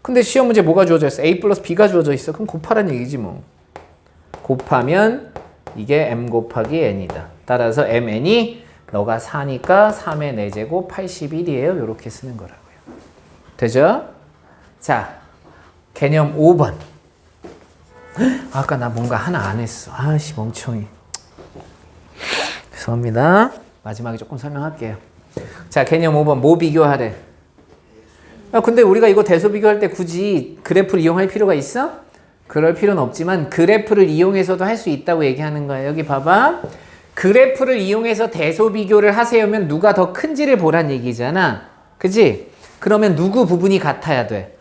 근데 시험 문제 뭐가 주어져 있어? a 플러스 b가 주어져 있어. 그럼 곱하란 얘기지 뭐. 곱하면 이게 m 곱하기 n이다. 따라서 mn이 너가 4니까 3의 4제곱 81이에요. 이렇게 쓰는 거라고요. 되죠? 자, 개념 5번. 아까 나 뭔가 하나 안 했어. 아씨 멍청이. 죄송합니다. 마지막에 조금 설명할게요. 자, 개념 5번 뭐 비교하래? 근데 우리가 이거 대소 비교할 때 굳이 그래프를 이용할 필요가 있어? 그럴 필요는 없지만 그래프를 이용해서도 할 수 있다고 얘기하는 거예요. 여기 봐봐. 그래프를 이용해서 대소 비교를 하세요면 누가 더 큰지를 보란 얘기잖아. 그지? 그러면 누구 부분이 같아야 돼?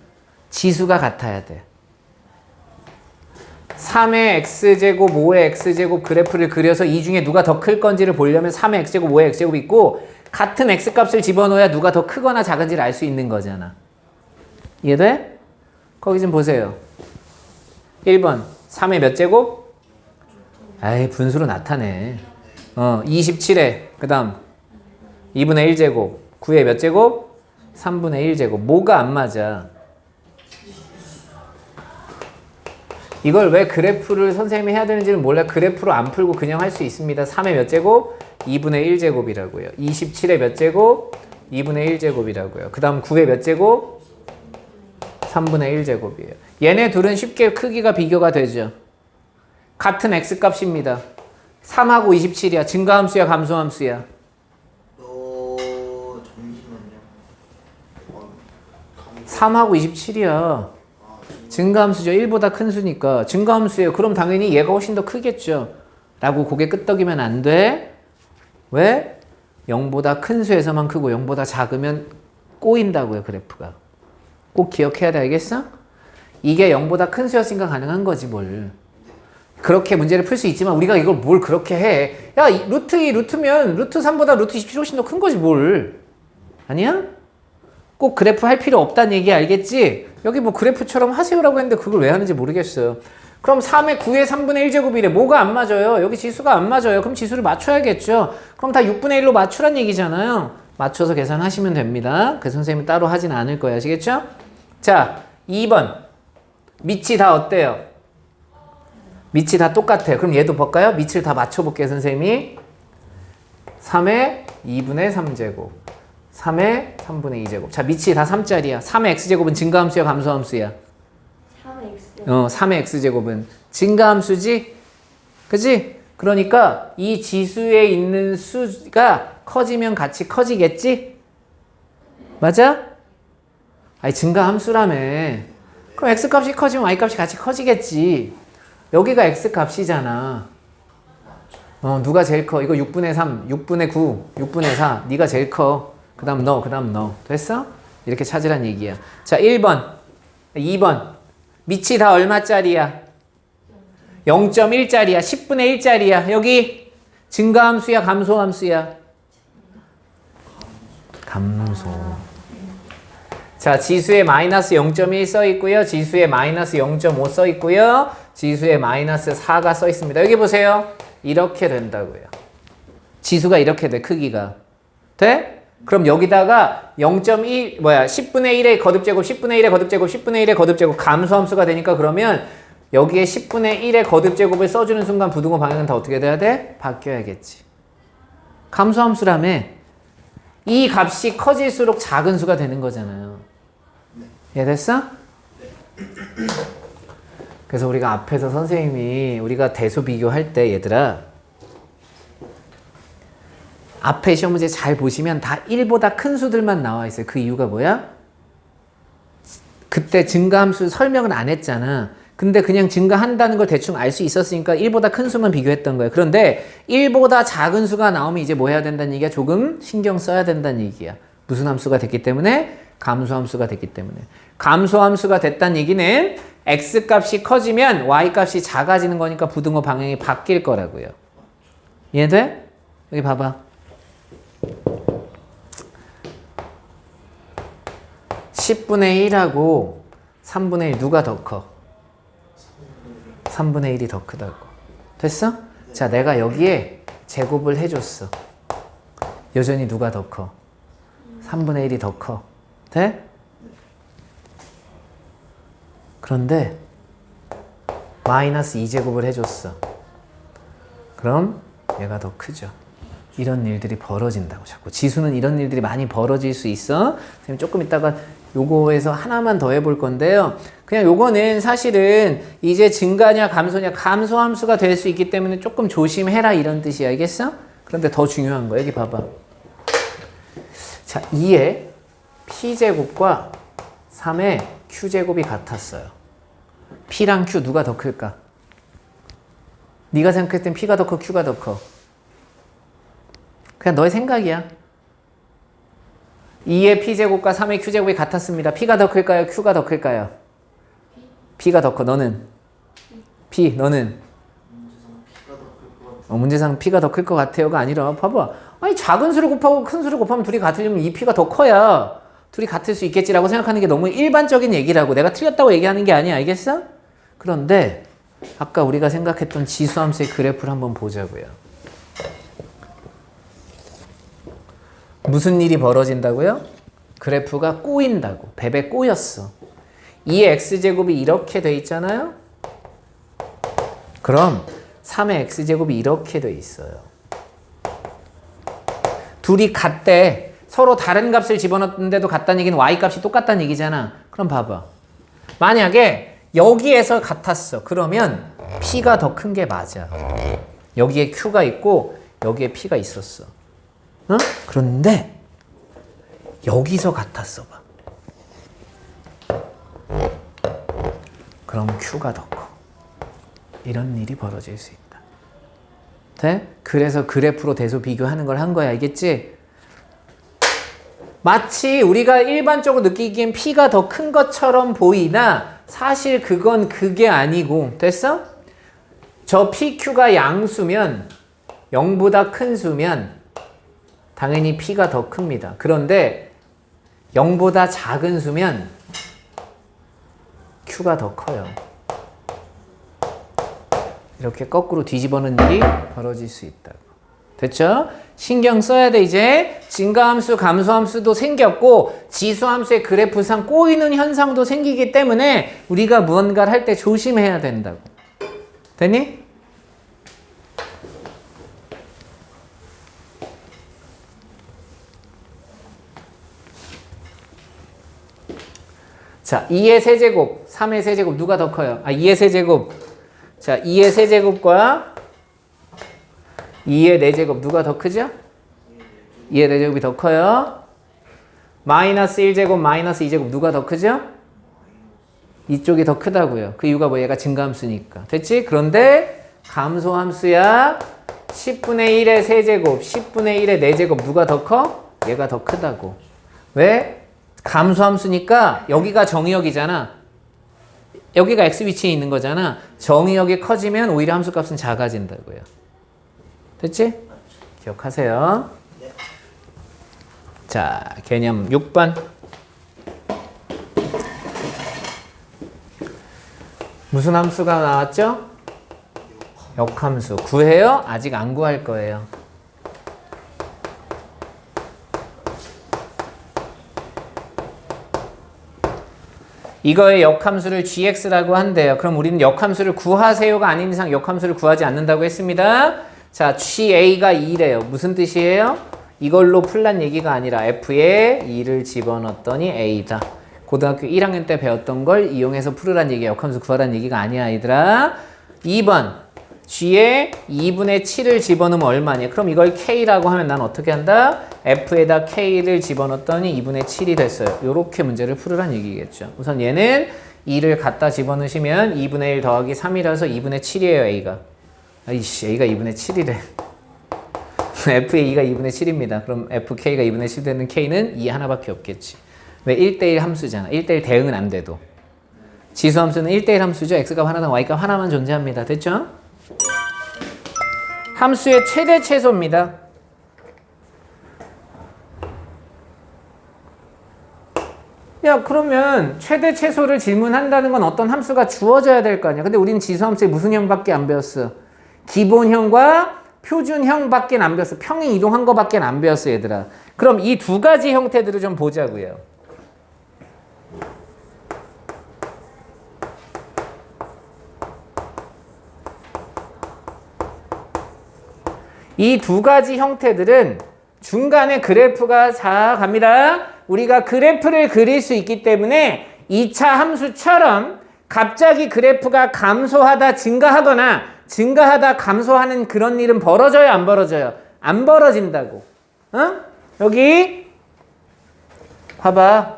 지수가 같아야 돼. 3의 x제곱, 5의 x제곱 그래프를 그려서 이 중에 누가 더 클 건지를 보려면 3의 x제곱, 5의 x제곱 있고 같은 x값을 집어넣어야 누가 더 크거나 작은지를 알 수 있는 거잖아. 이해돼? 거기 좀 보세요. 1번 3의 몇 제곱? 아이 분수로 나타내. 27에 그 다음 2분의 1제곱 9의 몇 제곱? 3분의 1제곱. 뭐가 안 맞아? 이걸 왜 그래프를 선생님이 해야 되는지는 몰라. 그래프로 안 풀고 그냥 할 수 있습니다. 3의 몇 제곱? 2분의 1제곱이라고요. 27의 몇 제곱? 2분의 1제곱이라고요. 그 다음 9의 몇 제곱? 3분의 1제곱이에요. 얘네 둘은 쉽게 크기가 비교가 되죠. 같은 x값입니다. 3하고 27이야. 증가함수야 감소함수야? 잠시만요. 3하고 27이야. 증가함수죠. 1보다 큰 수니까. 증가함수예요. 그럼 당연히 얘가 훨씬 더 크겠죠. 라고 고개 끄덕이면 안 돼. 왜? 0보다 큰 수에서만 크고 0보다 작으면 꼬인다고요. 그래프가. 꼭 기억해야 돼. 알겠어? 이게 0보다 큰 수였으니까 가능한 거지 뭘. 그렇게 문제를 풀 수 있지만 우리가 이걸 뭘 그렇게 해. 야, 루트 2 루트면 루트 3보다 루트 27 훨씬 더 큰 거지 뭘. 아니야? 꼭 그래프 할 필요 없다는 얘기 알겠지? 여기 뭐 그래프처럼 하세요라고 했는데 그걸 왜 하는지 모르겠어요. 그럼 3의 9의 3분의 1제곱이래. 뭐가 안 맞아요? 여기 지수가 안 맞아요. 그럼 지수를 맞춰야겠죠. 그럼 다 6분의 1로 맞추란 얘기잖아요. 맞춰서 계산하시면 됩니다. 그 선생님은 따로 하진 않을 거예요. 아시겠죠? 자, 2번. 밑이 다 어때요? 밑이 다 똑같아요. 그럼 얘도 볼까요? 밑을 다 맞춰볼게요. 선생님이. 3의 2분의 3제곱. 3의 3분의 2제곱. 자, 밑이 다 3짜리야. 3의 x제곱은 증가함수야, 감소함수야? 3의 x제곱은 증가함수지? 그치? 그러니까 이 지수에 있는 수가 커지면 같이 커지겠지? 맞아? 아니, 증가함수라며. 그럼 x값이 커지면 y값이 같이 커지겠지. 여기가 x값이잖아. 누가 제일 커? 이거 6분의 3, 6분의 9, 6분의 4. 네가 제일 커. 그 다음 너. 됐어? 이렇게 찾으란 얘기야. 자, 1번. 2번. 밑이 다 얼마짜리야? 0.1짜리야. 10분의 1짜리야. 여기 증가함수야, 감소함수야? 감소. 자, 지수에 마이너스 0.1 써 있고요. 지수에 마이너스 0.5 써 있고요. 지수에 마이너스 4가 써 있습니다. 여기 보세요. 이렇게 된다고요. 지수가 이렇게 돼, 크기가. 돼? 그럼 여기다가 10분의 1의 거듭제곱, 10분의 1의 거듭제곱, 10분의 1의 거듭제곱 감소함수가 되니까 그러면 여기에 10분의 1의 거듭제곱을 써주는 순간 부등호 방향은 다 어떻게 돼야 돼? 바뀌어야겠지. 감소함수라며. 이 값이 커질수록 작은 수가 되는 거잖아요. 이해됐어? 그래서 우리가 앞에서 선생님이 우리가 대소 비교할 때 얘들아 앞에 시험 문제 잘 보시면 다 1보다 큰 수들만 나와 있어요. 그 이유가 뭐야? 그때 증가함수 설명은 안 했잖아. 근데 그냥 증가한다는 걸 대충 알 수 있었으니까 1보다 큰 수만 비교했던 거예요. 그런데 1보다 작은 수가 나오면 이제 뭐 해야 된다는 얘기야? 조금 신경 써야 된다는 얘기야. 무슨 함수가 됐기 때문에? 감소함수가 됐기 때문에. 감소함수가 됐다는 얘기는 x값이 커지면 y값이 작아지는 거니까 부등호 방향이 바뀔 거라고요. 이해돼? 여기 봐봐. 10분의 1하고 3분의 1 누가 더 커? 3분의 1이 더 크다고. 됐어? 자, 내가 여기에 제곱을 해줬어. 여전히 누가 더 커? 3분의 1이 더 커. 돼? 그런데 마이너스 2제곱을 해줬어. 그럼 얘가 더 크죠. 이런 일들이 벌어진다고. 자꾸 지수는 이런 일들이 많이 벌어질 수 있어. 선생님 조금 이따가 요거에서 하나만 더 해볼 건데요. 그냥 요거는 사실은 이제 증가냐 감소냐, 감소함수가 될 수 있기 때문에 조금 조심해라 이런 뜻이야. 알겠어? 그런데 더 중요한 거 여기 봐봐. 자, 2의 p제곱과 3의 q제곱이 같았어요. p랑 q 누가 더 클까? 네가 생각했을 땐 p가 더 커, q가 더 커? 그냥 너의 생각이야. 2의 p제곱과 3의 q제곱이 같았습니다. p가 더 클까요? q가 더 클까요? p가 더 커. 너는? p. 너는? 문제상 p가 더 클 것 같아요가 아니라 봐봐. 아니 작은 수를 곱하고 큰 수를 곱하면 둘이 같으려면 이 p가 더 커야 둘이 같을 수 있겠지라고 생각하는 게 너무 일반적인 얘기라고. 내가 틀렸다고 얘기하는 게 아니야. 알겠어? 그런데 아까 우리가 생각했던 지수함수의 그래프를 한번 보자고요. 무슨 일이 벌어진다고요? 그래프가 꼬인다고. 베베 꼬였어. 2의 x제곱이 이렇게 돼 있잖아요? 그럼 3의 x제곱이 이렇게 돼 있어요. 둘이 같대. 서로 다른 값을 집어넣는데도 같다는 얘기는 y값이 똑같다는 얘기잖아. 그럼 봐봐. 만약에 여기에서 같았어. 그러면 p가 더 큰 게 맞아. 여기에 q가 있고 여기에 p가 있었어. 어? 그런데 여기서 같았어 봐. 그럼 q가 더 커. 이런 일이 벌어질 수 있다. 돼? 그래서 그래프로 대소 비교하는 걸 한 거야. 알겠지? 마치 우리가 일반적으로 느끼기엔 p가 더 큰 것처럼 보이나 사실 그건 그게 아니고. 됐어? 저 pq가 양수면 0보다 큰 수면 당연히 p가 더 큽니다. 그런데 0보다 작은 수면 q가 더 커요. 이렇게 거꾸로 뒤집어는 일이 벌어질 수 있다고. 됐죠? 신경 써야 돼. 이제 증가함수, 감소함수도 생겼고 지수함수의 그래프상 꼬이는 현상도 생기기 때문에 우리가 무언가를 할 때 조심해야 된다고. 됐니? 자, 2의 세제곱, 3의 세제곱 누가 더 커요? 2의 세제곱. 자, 2의 세제곱과 2의 4제곱 누가 더 크죠? 2의 4제곱이 더 커요. 마이너스 1제곱, 마이너스 2제곱 누가 더 크죠? 이쪽이 더 크다고요. 그 이유가 뭐 얘가 증가함수니까. 됐지? 그런데 감소함수야 10분의 1의 세제곱, 10분의 1의 4제곱 누가 더 커? 얘가 더 크다고. 왜? 감소함수니까 여기가 정의역이잖아. 여기가 x 위치에 있는 거잖아. 정의역이 커지면 오히려 함수값은 작아진다고요. 됐지? 기억하세요. 자, 개념 6번. 무슨 함수가 나왔죠? 역함수. 구해요? 아직 안 구할 거예요. 이거의 역함수를 gx라고 한대요. 그럼 우리는 역함수를 구하세요가 아닌 이상 역함수를 구하지 않는다고 했습니다. 자, ga가 2래요. 무슨 뜻이에요? 이걸로 풀란 얘기가 아니라 f에 2를 집어넣었더니 a다. 고등학교 1학년 때 배웠던 걸 이용해서 풀으란 얘기야. 역함수 구하란 얘기가 아니야, 얘들아. 2번. g에 2분의 7을 집어넣으면 얼마냐? 그럼 이걸 k라고 하면 난 어떻게 한다? f에다 k를 집어넣었더니 2분의 7이 됐어요. 이렇게 문제를 풀으란 얘기겠죠. 우선 얘는 2를 갖다 집어넣으시면 2분의 1 더하기 3이라서 2분의 7이에요, A가. 아이씨, A가 2분의 7이래. FA가 2분의 7입니다. 그럼 FK가 2분의 7 되는 K는 2 하나밖에 없겠지. 왜? 1대1 함수잖아. 1대1 대응은 안 돼도. 지수함수는 1대1 함수죠. X값 하나당 Y값 하나만 존재합니다. 됐죠? 함수의 최대 최소입니다. 야, 그러면 최대 최소를 질문한다는 건 어떤 함수가 주어져야 될 거 아니야. 근데 우린 지수함수의 무슨 형밖에 안 배웠어? 기본형과 표준형밖에 안 배웠어. 평행 이동한 거밖에 안 배웠어, 얘들아. 그럼 이 두 가지 형태들을 좀 보자고요. 이 두 가지 형태들은 중간에 그래프가 자 갑니다. 우리가 그래프를 그릴 수 있기 때문에 2차 함수처럼 갑자기 그래프가 감소하다 증가하거나 증가하다 감소하는 그런 일은 벌어져요, 안 벌어져요? 안 벌어진다고. 어? 여기 봐봐.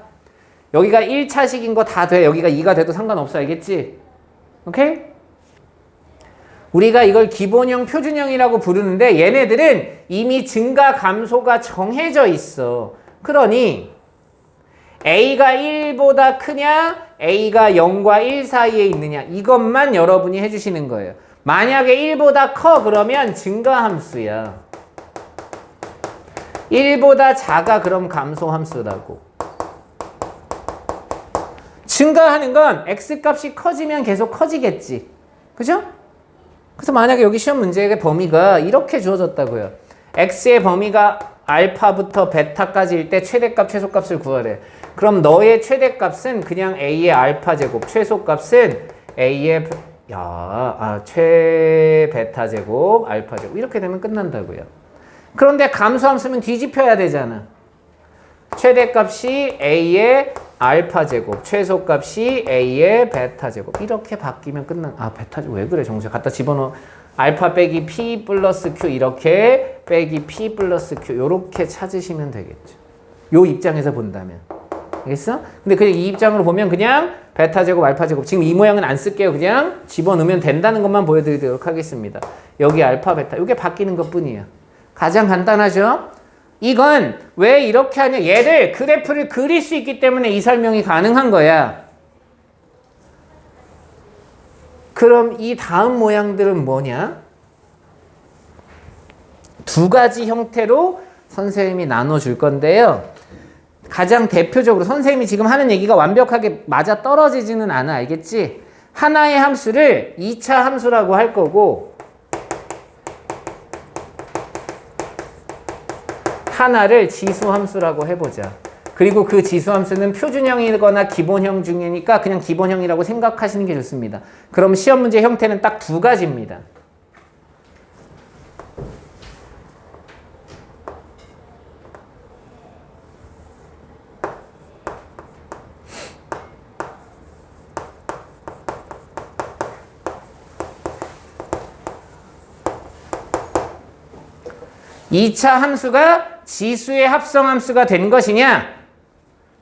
여기가 1차식인 거 다 돼. 여기가 2가 돼도 상관없어. 알겠지? 오케이? 우리가 이걸 기본형, 표준형이라고 부르는데 얘네들은 이미 증가, 감소가 정해져 있어. 그러니 A가 1보다 크냐, A가 0과 1 사이에 있느냐, 이것만 여러분이 해주시는 거예요. 만약에 1보다 커 그러면 증가함수야. 1보다 작아 그럼 감소함수라고. 증가하는 건 X값이 커지면 계속 커지겠지. 그죠? 그래서 만약에 여기 시험 문제의 범위가 이렇게 주어졌다고요. X의 범위가 알파부터 베타까지일 때 최대값, 최소값을 구하래. 그럼 너의 최대값은 그냥 A의 알파 제곱, 최소값은 A의 최베타 제곱, 알파 제곱 이렇게 되면 끝난다고요. 그런데 감소함수는 뒤집혀야 되잖아. 최대값이 A의 알파 제곱, 최소값이 A의 베타 제곱 이렇게 바뀌면 베타 제곱 왜 그래 정수야? 갖다 집어넣어. 알파 빼기 P 플러스 Q 이렇게 빼기 P 플러스 Q 이렇게 찾으시면 되겠죠. 요 입장에서 본다면. 알겠어? 근데 그냥 이 입장으로 보면 그냥 베타 제곱, 알파 제곱 지금 이 모양은 안 쓸게요. 그냥 집어넣으면 된다는 것만 보여드리도록 하겠습니다. 여기 알파, 베타 이게 바뀌는 것뿐이에요. 가장 간단하죠? 이건 왜 이렇게 하냐? 얘를 그래프를 그릴 수 있기 때문에 이 설명이 가능한 거야. 그럼 이 다음 모양들은 뭐냐? 두 가지 형태로 선생님이 나눠줄 건데요. 가장 대표적으로 선생님이 지금 하는 얘기가 완벽하게 맞아 떨어지지는 않아. 알겠지? 하나의 함수를 2차 함수라고 할 거고 하나를 지수함수라고 해보자. 그리고 그 지수함수는 표준형이거나 기본형 중이니까 그냥 기본형이라고 생각하시는 게 좋습니다. 그럼 시험 문제 형태는 딱 두 가지입니다. 이 차 함수가 지수의 합성함수가 된 것이냐,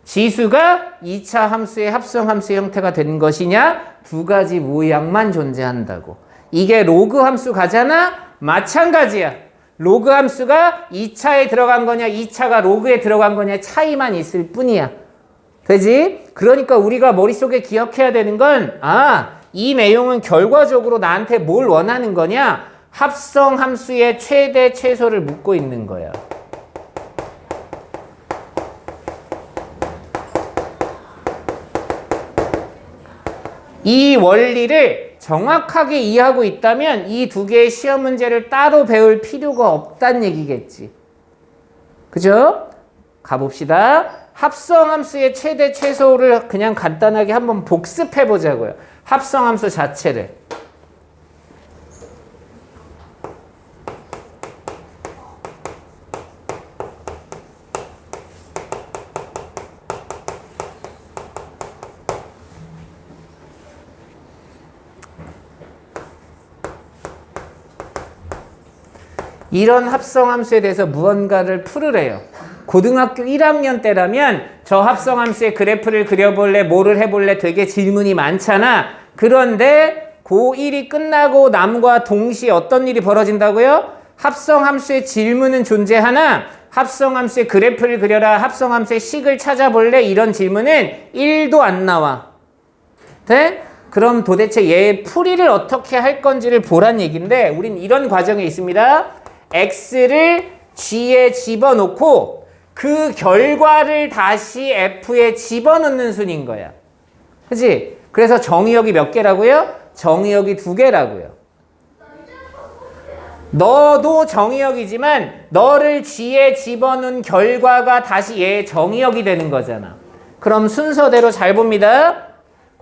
지수가 2차 함수의 합성함수의 형태가 된 것이냐, 두 가지 모양만 존재한다고. 이게 로그 함수 가잖아? 마찬가지야. 로그 함수가 2차에 들어간 거냐, 2차가 로그에 들어간 거냐의 차이만 있을 뿐이야. 되지? 그러니까 우리가 머릿속에 기억해야 되는 건 이 내용은 결과적으로 나한테 뭘 원하는 거냐? 합성함수의 최대 최소를 묻고 있는 거야. 이 원리를 정확하게 이해하고 있다면 이 두 개의 시험 문제를 따로 배울 필요가 없다는 얘기겠지. 그죠? 가봅시다. 합성함수의 최대 최소를 그냥 간단하게 한번 복습해 보자고요. 합성함수 자체를. 이런 합성함수에 대해서 무언가를 풀으래요. 고등학교 1학년 때라면 저 합성함수의 그래프를 그려볼래, 뭐를 해볼래 되게 질문이 많잖아. 그런데 고1이 끝나고 남과 동시에 어떤 일이 벌어진다고요? 합성함수의 질문은 존재하나 합성함수의 그래프를 그려라, 합성함수의 식을 찾아볼래 이런 질문은 1도 안 나와. 돼? 그럼 도대체 얘의 풀이를 어떻게 할 건지를 보란 얘기인데 우린 이런 과정에 있습니다. x를 g에 집어넣고 그 결과를 다시 f에 집어넣는 순인 거야. 그치? 그래서 정의역이 몇 개라고요? 정의역이 2개라고요. 너도 정의역이지만 너를 g에 집어넣은 결과가 다시 얘의 정의역이 되는 거잖아. 그럼 순서대로 잘 봅니다.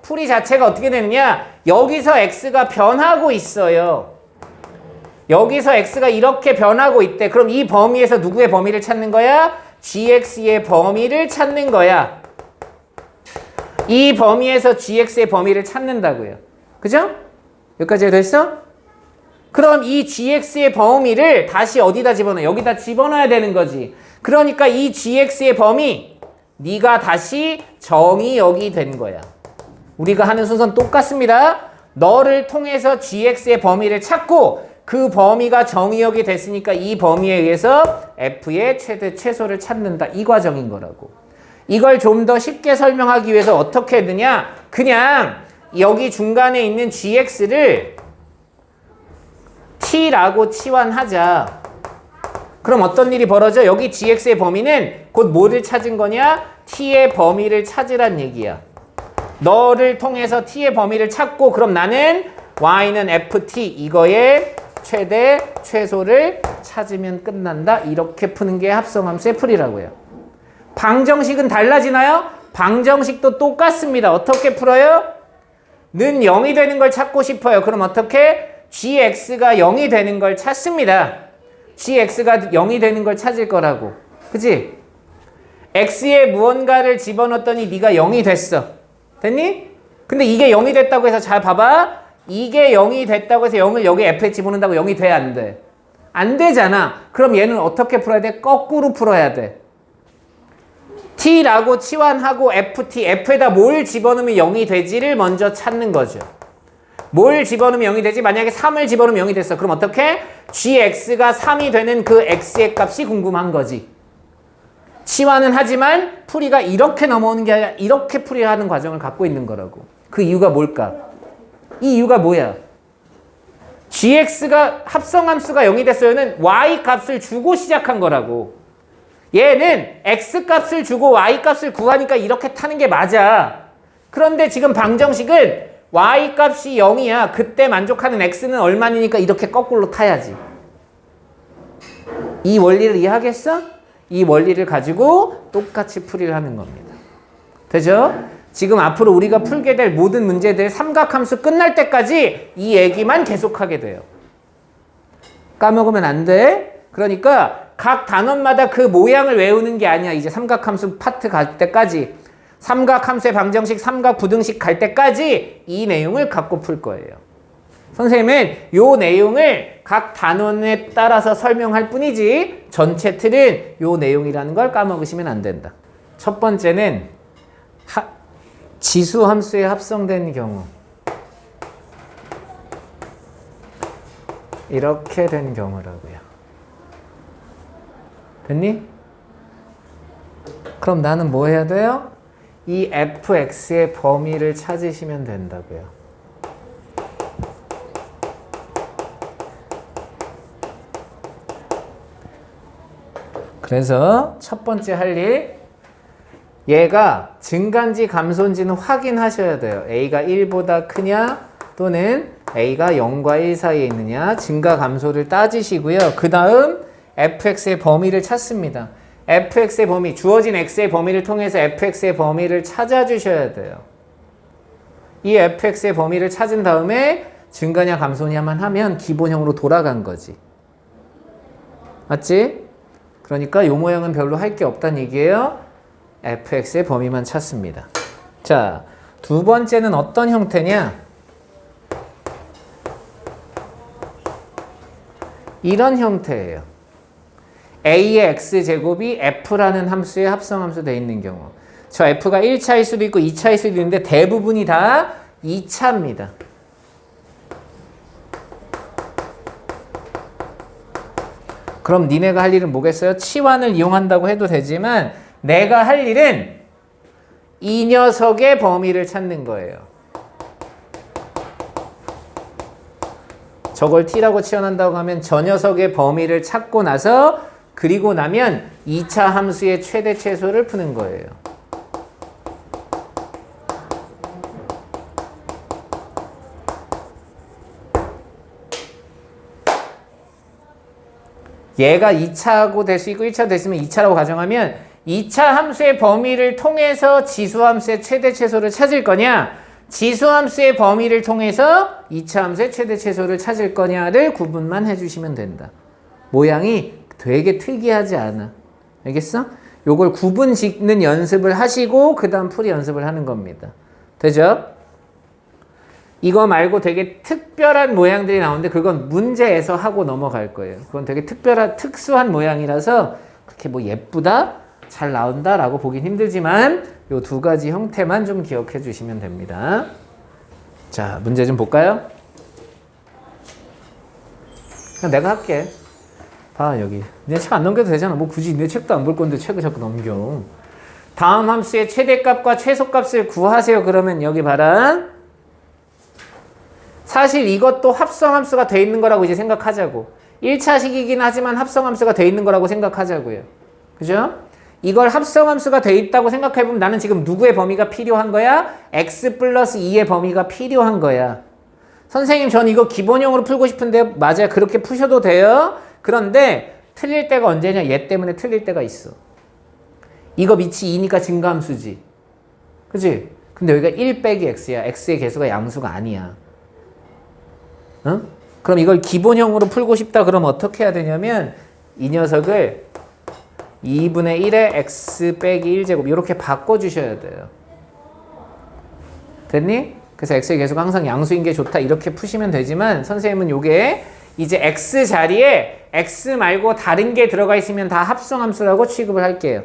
풀이 자체가 어떻게 되느냐? 여기서 x가 변하고 있어요. 여기서 x가 이렇게 변하고 있대. 그럼 이 범위에서 누구의 범위를 찾는 거야? gx의 범위를 찾는 거야. 이 범위에서 gx의 범위를 찾는다고요. 그죠? 여기까지 됐어? 그럼 이 gx의 범위를 다시 어디다 집어넣어? 여기다 집어넣어야 되는 거지. 그러니까 이 gx의 범위 네가 다시 정의역이 된 거야. 우리가 하는 순서는 똑같습니다. 너를 통해서 gx의 범위를 찾고 그 범위가 정의역이 됐으니까 이 범위에 의해서 f의 최대 최소를 찾는다. 이 과정인 거라고. 이걸 좀 더 쉽게 설명하기 위해서 어떻게 했느냐? 그냥 여기 중간에 있는 gx를 t라고 치환하자. 그럼 어떤 일이 벌어져? 여기 gx의 범위는 곧 뭐를 찾은 거냐? t의 범위를 찾으란 얘기야. 너를 통해서 t의 범위를 찾고 그럼 나는 y는 ft 이거의 최대 최소를 찾으면 끝난다. 이렇게 푸는 게 합성함수의 풀이라고요. 방정식은 달라지나요? 방정식도 똑같습니다. 어떻게 풀어요? 는 0이 되는 걸 찾고 싶어요. 그럼 어떻게? gx가 0이 되는 걸 찾습니다. gx가 0이 되는 걸 찾을 거라고. 그치? x에 무언가를 집어넣었더니 네가 0이 됐어. 됐니? 근데 이게 0이 됐다고 해서 잘 봐봐. 이게 0이 됐다고 해서 0을 여기 f에 집어넣는다고 0이 돼? 안 돼? 안 되잖아. 그럼 얘는 어떻게 풀어야 돼? 거꾸로 풀어야 돼. t라고 치환하고 ft, f에다 뭘 집어넣으면 0이 되지를 먼저 찾는 거죠. 뭘 집어넣으면 0이 되지? 만약에 3을 집어넣으면 0이 됐어. 그럼 어떻게? gx가 3이 되는 그 x의 값이 궁금한 거지. 치환은 하지만 풀이가 이렇게 넘어오는 게 아니라 이렇게 풀이하는 과정을 갖고 있는 거라고. 그 이유가 뭘까? 이 이유가 뭐야? gx가 합성함수가 0이 됐어요는 y 값을 주고 시작한 거라고. 얘는 x 값을 주고 y 값을 구하니까 이렇게 타는 게 맞아. 그런데 지금 방정식은 y 값이 0이야. 그때 만족하는 x는 얼마니까 이렇게 거꾸로 타야지. 이 원리를 이해하겠어? 이 원리를 가지고 똑같이 풀이를 하는 겁니다. 되죠? 지금 앞으로 우리가 풀게 될 모든 문제들 삼각함수 끝날 때까지 이 얘기만 계속하게 돼요. 까먹으면 안 돼. 그러니까 각 단원마다 그 모양을 외우는 게 아니야. 이제 삼각함수 파트 갈 때까지. 삼각함수의 방정식, 삼각부등식 갈 때까지 이 내용을 갖고 풀 거예요. 선생님은 요 내용을 각 단원에 따라서 설명할 뿐이지 전체 틀은 요 내용이라는 걸 까먹으시면 안 된다. 첫 번째는 지수함수에 합성된 경우. 이렇게 된 경우라고요. 됐니? 그럼 나는 뭐 해야 돼요? 이 fx의 범위를 찾으시면 된다고요. 그래서 첫 번째 할 일, 얘가 증가인지 감소인지는 확인하셔야 돼요. a가 1보다 크냐 또는 a가 0과 1 사이에 있느냐 증가 감소를 따지시고요. 그 다음 fx의 범위를 찾습니다. fx의 범위, 주어진 x의 범위를 통해서 fx의 범위를 찾아주셔야 돼요. 이 fx의 범위를 찾은 다음에 증가냐 감소냐만 하면 기본형으로 돌아간 거지. 맞지? 그러니까 이 모양은 별로 할 게 없다는 얘기예요. fx의 범위만 찾습니다. 자, 두 번째는 어떤 형태냐? 이런 형태예요. a의 x제곱이 f라는 함수의 합성함수 돼 있는 경우. 저 f가 1차일 수도 있고 2차일 수도 있는데 대부분이 다 2차입니다. 그럼 니네가 할 일은 뭐겠어요? 치환을 이용한다고 해도 되지만 내가 할 일은 이 녀석의 범위를 찾는 거예요. 저걸 t라고 치환한다고 하면 저 녀석의 범위를 찾고 나서 그리고 나면 2차 함수의 최대 최소를 푸는 거예요. 얘가 2차고 될 수 있고 1차 됐으면 2차라고 가정하면 2차 함수의 범위를 통해서 지수함수의 최대 최소를 찾을 거냐, 지수함수의 범위를 통해서 2차 함수의 최대 최소를 찾을 거냐를 구분만 해주시면 된다. 모양이 되게 특이하지 않아. 알겠어? 요걸 구분 짓는 연습을 하시고 그 다음 풀이 연습을 하는 겁니다. 되죠? 이거 말고 되게 특별한 모양들이 나오는데 그건 문제에서 하고 넘어갈 거예요. 그건 되게 특수한 모양이라서 그렇게 뭐 예쁘다, 잘 나온다 라고 보긴 힘들지만 요 두 가지 형태만 좀 기억해 주시면 됩니다. 자, 문제 좀 볼까요? 그냥 내가 할게. 봐, 여기. 내 책 안 넘겨도 되잖아. 뭐 굳이 내 책도 안 볼 건데 책을 자꾸 넘겨. 다음 함수의 최대값과 최소값을 구하세요. 그러면 여기 봐라. 사실 이것도 합성함수가 돼 있는 거라고 이제 생각하자고. 1차식이긴 하지만 합성함수가 돼 있는 거라고 생각하자고요. 그죠? 이걸 합성함수가 돼 있다고 생각해보면 나는 지금 누구의 범위가 필요한 거야? x 플러스 2의 범위가 필요한 거야. 선생님, 전 이거 기본형으로 풀고 싶은데 맞아요. 그렇게 푸셔도 돼요. 그런데 틀릴 때가 언제냐? 얘 때문에 틀릴 때가 있어. 이거 밑이 2니까 증가함수지. 그치? 근데 여기가 1 빼기 x야. x의 개수가 양수가 아니야. 어? 그럼 이걸 기본형으로 풀고 싶다 그러면 어떻게 해야 되냐면 이 녀석을 2분의 1에 x 빼기 1제곱 이렇게 바꿔주셔야 돼요. 됐니? 그래서 x의 개수가 항상 양수인 게 좋다 이렇게 푸시면 되지만 선생님은 요게 이제 x 자리에 x 말고 다른 게 들어가 있으면 다 합성함수라고 취급을 할게요.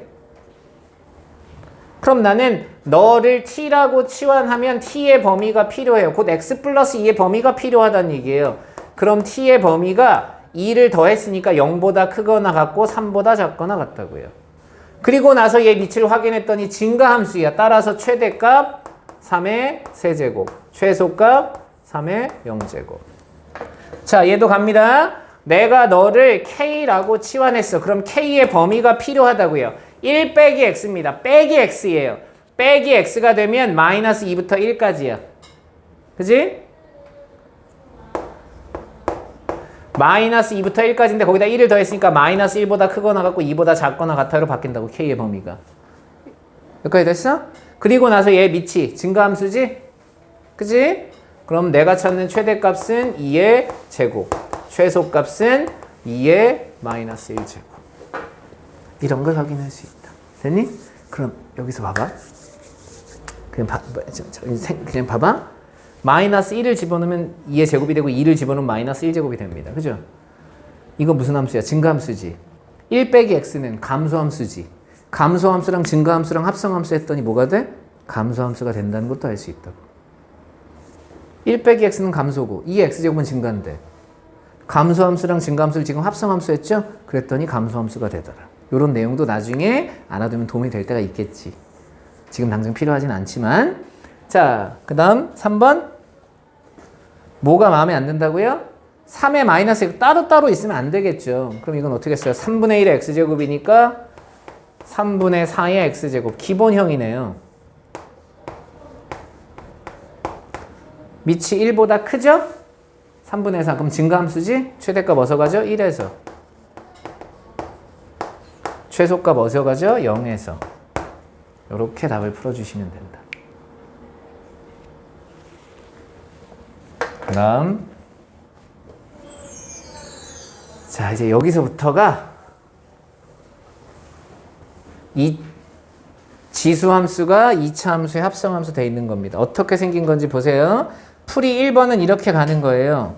그럼 나는 너를 t라고 치환하면 t의 범위가 필요해요. 곧 x 플러스 2의 범위가 필요하다는 얘기예요. 그럼 t의 범위가 2를 더했으니까 0보다 크거나 같고 3보다 작거나 같다고요. 그리고 나서 얘 밑을 확인했더니 증가함수야. 따라서 최대값 3의 세제곱, 최소값 3의 0제곱. 자, 얘도 갑니다. 내가 너를 k라고 치환했어. 그럼 k의 범위가 필요하다고요. 1 빼기 x입니다. 빼기 x예요. 빼기 x가 되면 마이너스 2부터 1까지야. 그지? 마이너스 2부터 1까지인데 거기다 1을 더했으니까 마이너스 1보다 크거나 같고 2보다 작거나 같아요로 바뀐다고. k의 범위가. 여기까지 됐어? 그리고 나서 얘 밑이 증가함수지? 그지? 그럼 내가 찾는 최대값은 2의 제곱, 최소값은 2의 마이너스 1제곱. 이런 걸 확인할 수 있다. 됐니? 그럼 여기서 봐봐. 그냥 봐봐. 마이너스 1을 집어넣으면 2의 제곱이 되고 2를 집어넣으면 마이너스 1제곱이 됩니다. 그죠? 이거 무슨 함수야? 증가함수지. 1 빼기 x는 감소함수지. 감소함수랑 증가함수랑 합성함수 했더니 뭐가 돼? 감소함수가 된다는 것도 알 수 있다고. 1 빼기 x는 감소고 2의 x제곱은 증가인데 감소함수랑 증가함수를 지금 합성함수 했죠? 그랬더니 감소함수가 되더라. 이런 내용도 나중에 알아두면 도움이 될 때가 있겠지. 지금 당장 필요하진 않지만. 자, 그 다음 3번. 뭐가 마음에 안 든다고요? 3의 마이너스 따로따로 있으면 안 되겠죠. 그럼 이건 어떻게 써요? 3분의 1의 x제곱이니까 3분의 4의 x제곱. 기본형이네요. 밑이 1보다 크죠? 3분의 4. 그럼 증가함수지? 최대값 어디서 가죠? 1에서. 최소값 어디서 가죠? 0에서. 이렇게 답을 풀어주시면 된다. 그 다음. 자, 이제 여기서부터가 이 지수함수가 2차 함수의 합성함수 되어 있는 겁니다. 어떻게 생긴 건지 보세요. 풀이 1번은 이렇게 가는 거예요.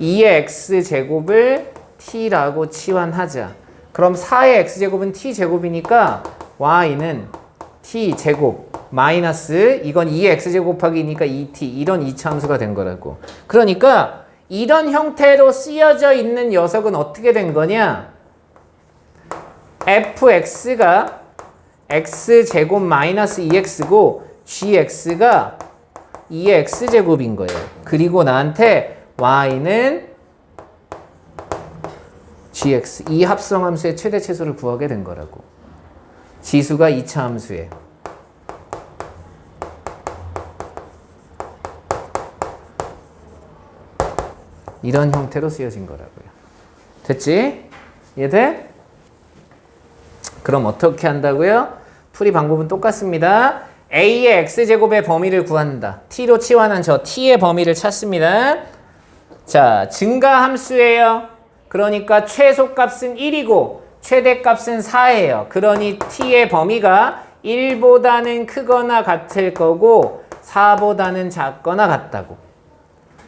2의 x제곱을 t라고 치환하자. 그럼 4의 x제곱은 t제곱이니까 y는 t제곱 마이너스 이건 2의 x제곱 곱하기니까 2t 이런 이차함수가 된 거라고. 그러니까 이런 형태로 쓰여져 있는 녀석은 어떻게 된 거냐? fx가 x제곱 마이너스 2x고 gx가 2의 x제곱인 거예요. 그리고 나한테 y는 gx 이 합성함수의 최대치수를 구하게 된 거라고. 지수가 2차 함수에. 이런 형태로 쓰여진 거라고요. 됐지? 이해돼? 그럼 어떻게 한다고요? 풀이 방법은 똑같습니다. a의 x제곱의 범위를 구한다. t로 치환한 저 t의 범위를 찾습니다. 자, 증가함수예요. 그러니까 최소값은 1이고 최대값은 4예요. 그러니 t의 범위가 1보다는 크거나 같을 거고 4보다는 작거나 같다고.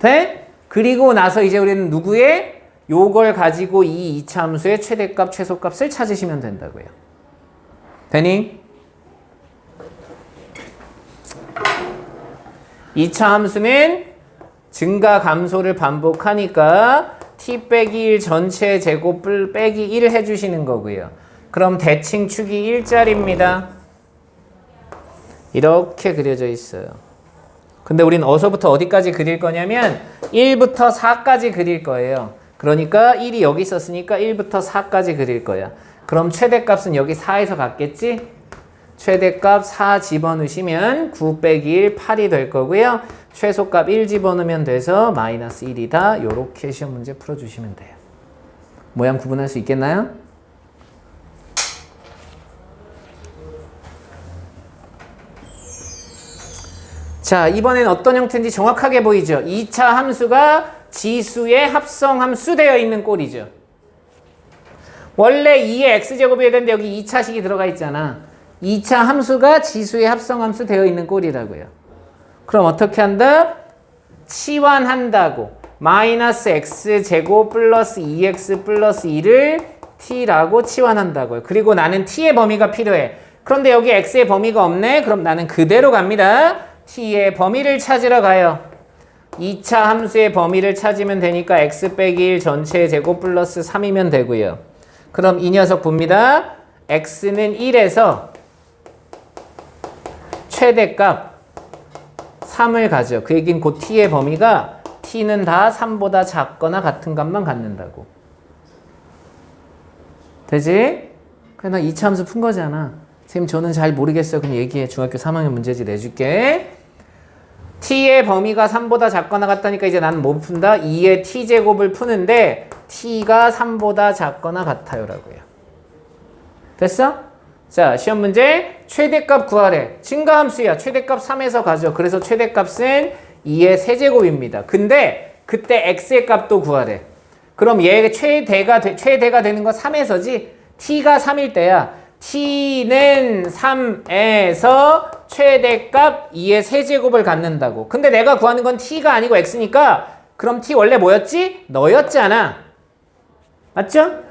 돼? 그리고 나서 이제 우리는 누구의? 요걸 가지고 이 2차 함수의 최대값, 최소값을 찾으시면 된다고요. 되니? 2차 함수는 증가 감소를 반복하니까 t 빼기 1 전체 제곱 빼기 1 해주시는 거고요. 그럼 대칭 축이 1짜리입니다. 이렇게 그려져 있어요. 근데 우린 어디서부터 어디까지 그릴 거냐면 1부터 4까지 그릴 거예요. 그러니까 1이 여기 있었으니까 1부터 4까지 그릴 거야. 그럼 최대값은 여기 4에서 갖겠지? 최대값 4 집어넣으시면 9 빼기 1, 8이 될 거고요. 최소값 1 집어넣으면 돼서 마이너스 1이다. 요렇게 시험 문제 풀어주시면 돼요. 모양 구분할 수 있겠나요? 자, 이번엔 어떤 형태인지 정확하게 보이죠? 2차 함수가 지수의 합성함수 되어 있는 꼴이죠. 원래 2의 x제곱이 되는데 여기 2차식이 들어가 있잖아. 2차 함수가 지수의 합성함수 되어 있는 꼴이라고요. 그럼 어떻게 한다? 치환한다고. 마이너스 x제곱 플러스 2x 플러스 2를 t라고 치환한다고요. 그리고 나는 t의 범위가 필요해. 그런데 여기 x의 범위가 없네? 그럼 나는 그대로 갑니다. t의 범위를 찾으러 가요. 2차 함수의 범위를 찾으면 되니까 x 빼기 1 전체 제곱 플러스 3이면 되고요. 그럼 이 녀석 봅니다. x는 1에서 최대값 3을 가져. 그 얘기는 그 t의 범위가 t는 다 3보다 작거나 같은 값만 갖는다고. 되지? 그냥 나 2차 함수 푼 거잖아. 선생님 저는 잘 모르겠어요. 그럼 얘기해. 중학교 3학년 문제지 내줄게. t의 범위가 3보다 작거나 같다니까 이제 나는 뭐 푼다? 2의 t제곱을 푸는데 t가 3보다 작거나 같아요 라고요. 됐어? 자, 시험 문제 최대값 구하래. 증가함수야. 최대값 3에서 가죠. 그래서 최대값은 2의 세제곱입니다. 근데 그때 x의 값도 구하래. 그럼 얘 최대가 되는 거 3에서지? t가 3일 때야. t는 3에서 최대값 2의 세제곱을 갖는다고. 근데 내가 구하는 건 t가 아니고 x니까 그럼 t 원래 뭐였지? 너였잖아. 맞죠?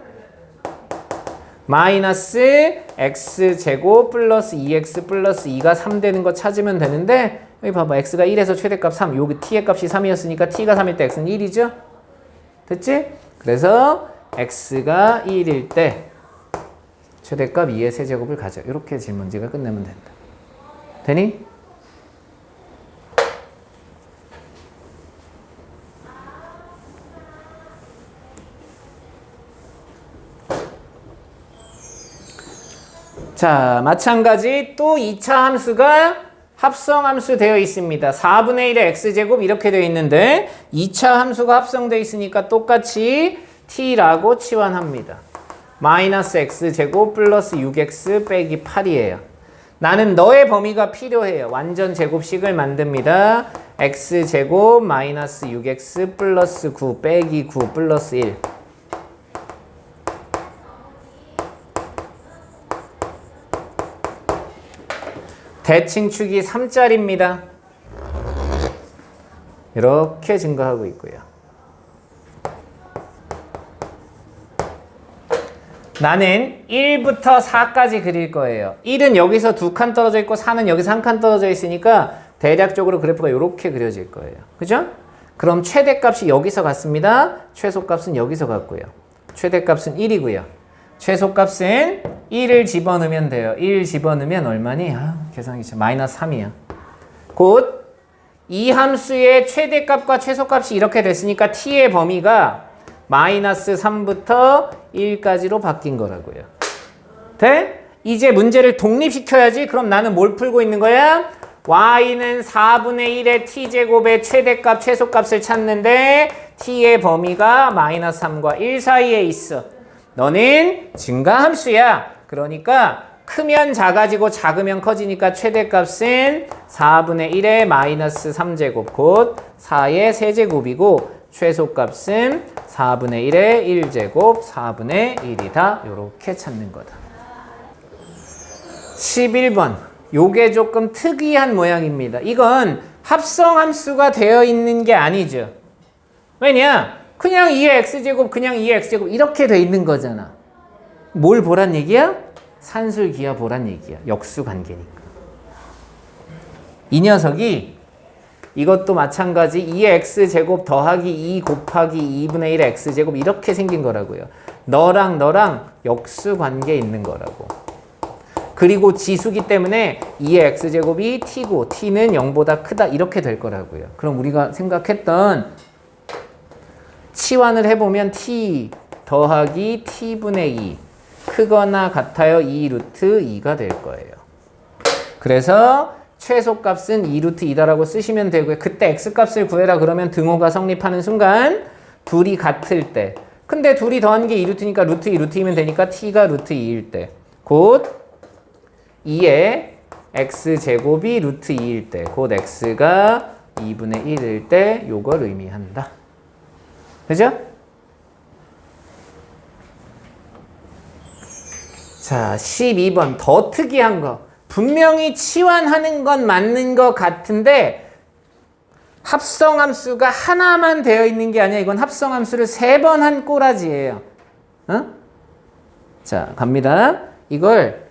마이너스 x제곱 플러스 2x 플러스 2가 3 되는 거 찾으면 되는데 여기 봐봐. x가 1에서 최대값 3. 여기 t의 값이 3이었으니까 t가 3일 때 x는 1이죠? 됐지? 그래서 x가 1일 때 최대값 2의 세제곱을 가져. 이렇게 질문지가 끝내면 된다. 되니? 자, 마찬가지 또 2차 함수가 합성함수 되어 있습니다. 4분의 1의 x제곱 이렇게 되어 있는데 2차 함수가 합성되어 있으니까 똑같이 t라고 치환합니다. 마이너스 x제곱 플러스 6x 빼기 8이에요. 나는 너의 범위가 필요해요. 완전 제곱식을 만듭니다. x제곱 마이너스 6x 플러스 9 빼기 9 플러스 1. 대칭축이 3짜리입니다. 이렇게 증가하고 있고요. 나는 1부터 4까지 그릴 거예요. 1은 여기서 2칸 떨어져 있고 4는 여기서 1칸 떨어져 있으니까 대략적으로 그래프가 이렇게 그려질 거예요. 그죠? 그럼 최대값이 여기서 같습니다. 최소값은 여기서 같고요. 최대값은 1이고요. 최소값은 1을 집어넣으면 돼요. 1 집어넣으면 얼마니? 계산하기 참 마이너스 3이야. 곧 이 함수의 최대값과 최소값이 이렇게 됐으니까 t의 범위가 마이너스 3부터 1까지로 바뀐 거라고요. 돼? 이제 문제를 독립시켜야지. 그럼 나는 뭘 풀고 있는 거야? y는 4분의 1의 t제곱의 최대값, 최소값을 찾는데 t의 범위가 마이너스 3과 1 사이에 있어. 너는 증가함수야. 그러니까 크면 작아지고 작으면 커지니까 최대값은 4분의 1의 마이너스 3제곱 곧 4의 세제곱이고 최소값은 4분의 1의 1제곱 4분의 1이다. 요렇게 찾는 거다. 11번. 요게 조금 특이한 모양입니다. 이건 합성함수가 되어 있는 게 아니죠. 왜냐? 그냥 2의 x제곱 그냥 2의 x제곱 이렇게 돼 있는 거잖아. 뭘 보란 얘기야? 산술기하 보란 얘기야. 역수관계니까. 이 녀석이 이것도 마찬가지 2의 x제곱 더하기 2 곱하기 2분의 1의 x제곱 이렇게 생긴 거라고요. 너랑 너랑 역수관계에 있는 거라고. 그리고 지수기 때문에 2의 x제곱이 t고 t는 0보다 크다 이렇게 될 거라고요. 그럼 우리가 생각했던 치환을 해보면 t 더하기 t분의 2 크거나 같아요 2 루트 2가 될 거예요. 그래서 최소값은 2 루트 2다라고 쓰시면 되고요. 그때 x값을 구해라 그러면 등호가 성립하는 순간 둘이 같을 때 근데 둘이 더한 게 2 루트니까 루트 2 루트 2면 되니까 t가 루트 2일 때 곧 2의 x제곱이 루트 2일 때 곧 x가 2분의 1일 때 요걸 의미한다. 그죠? 자, 12번 더 특이한 거. 분명히 치환하는 건 맞는 것 같은데 합성함수가 하나만 되어 있는 게 아니야. 이건 합성함수를 3번 한 꼬라지예요. 어? 자, 갑니다. 이걸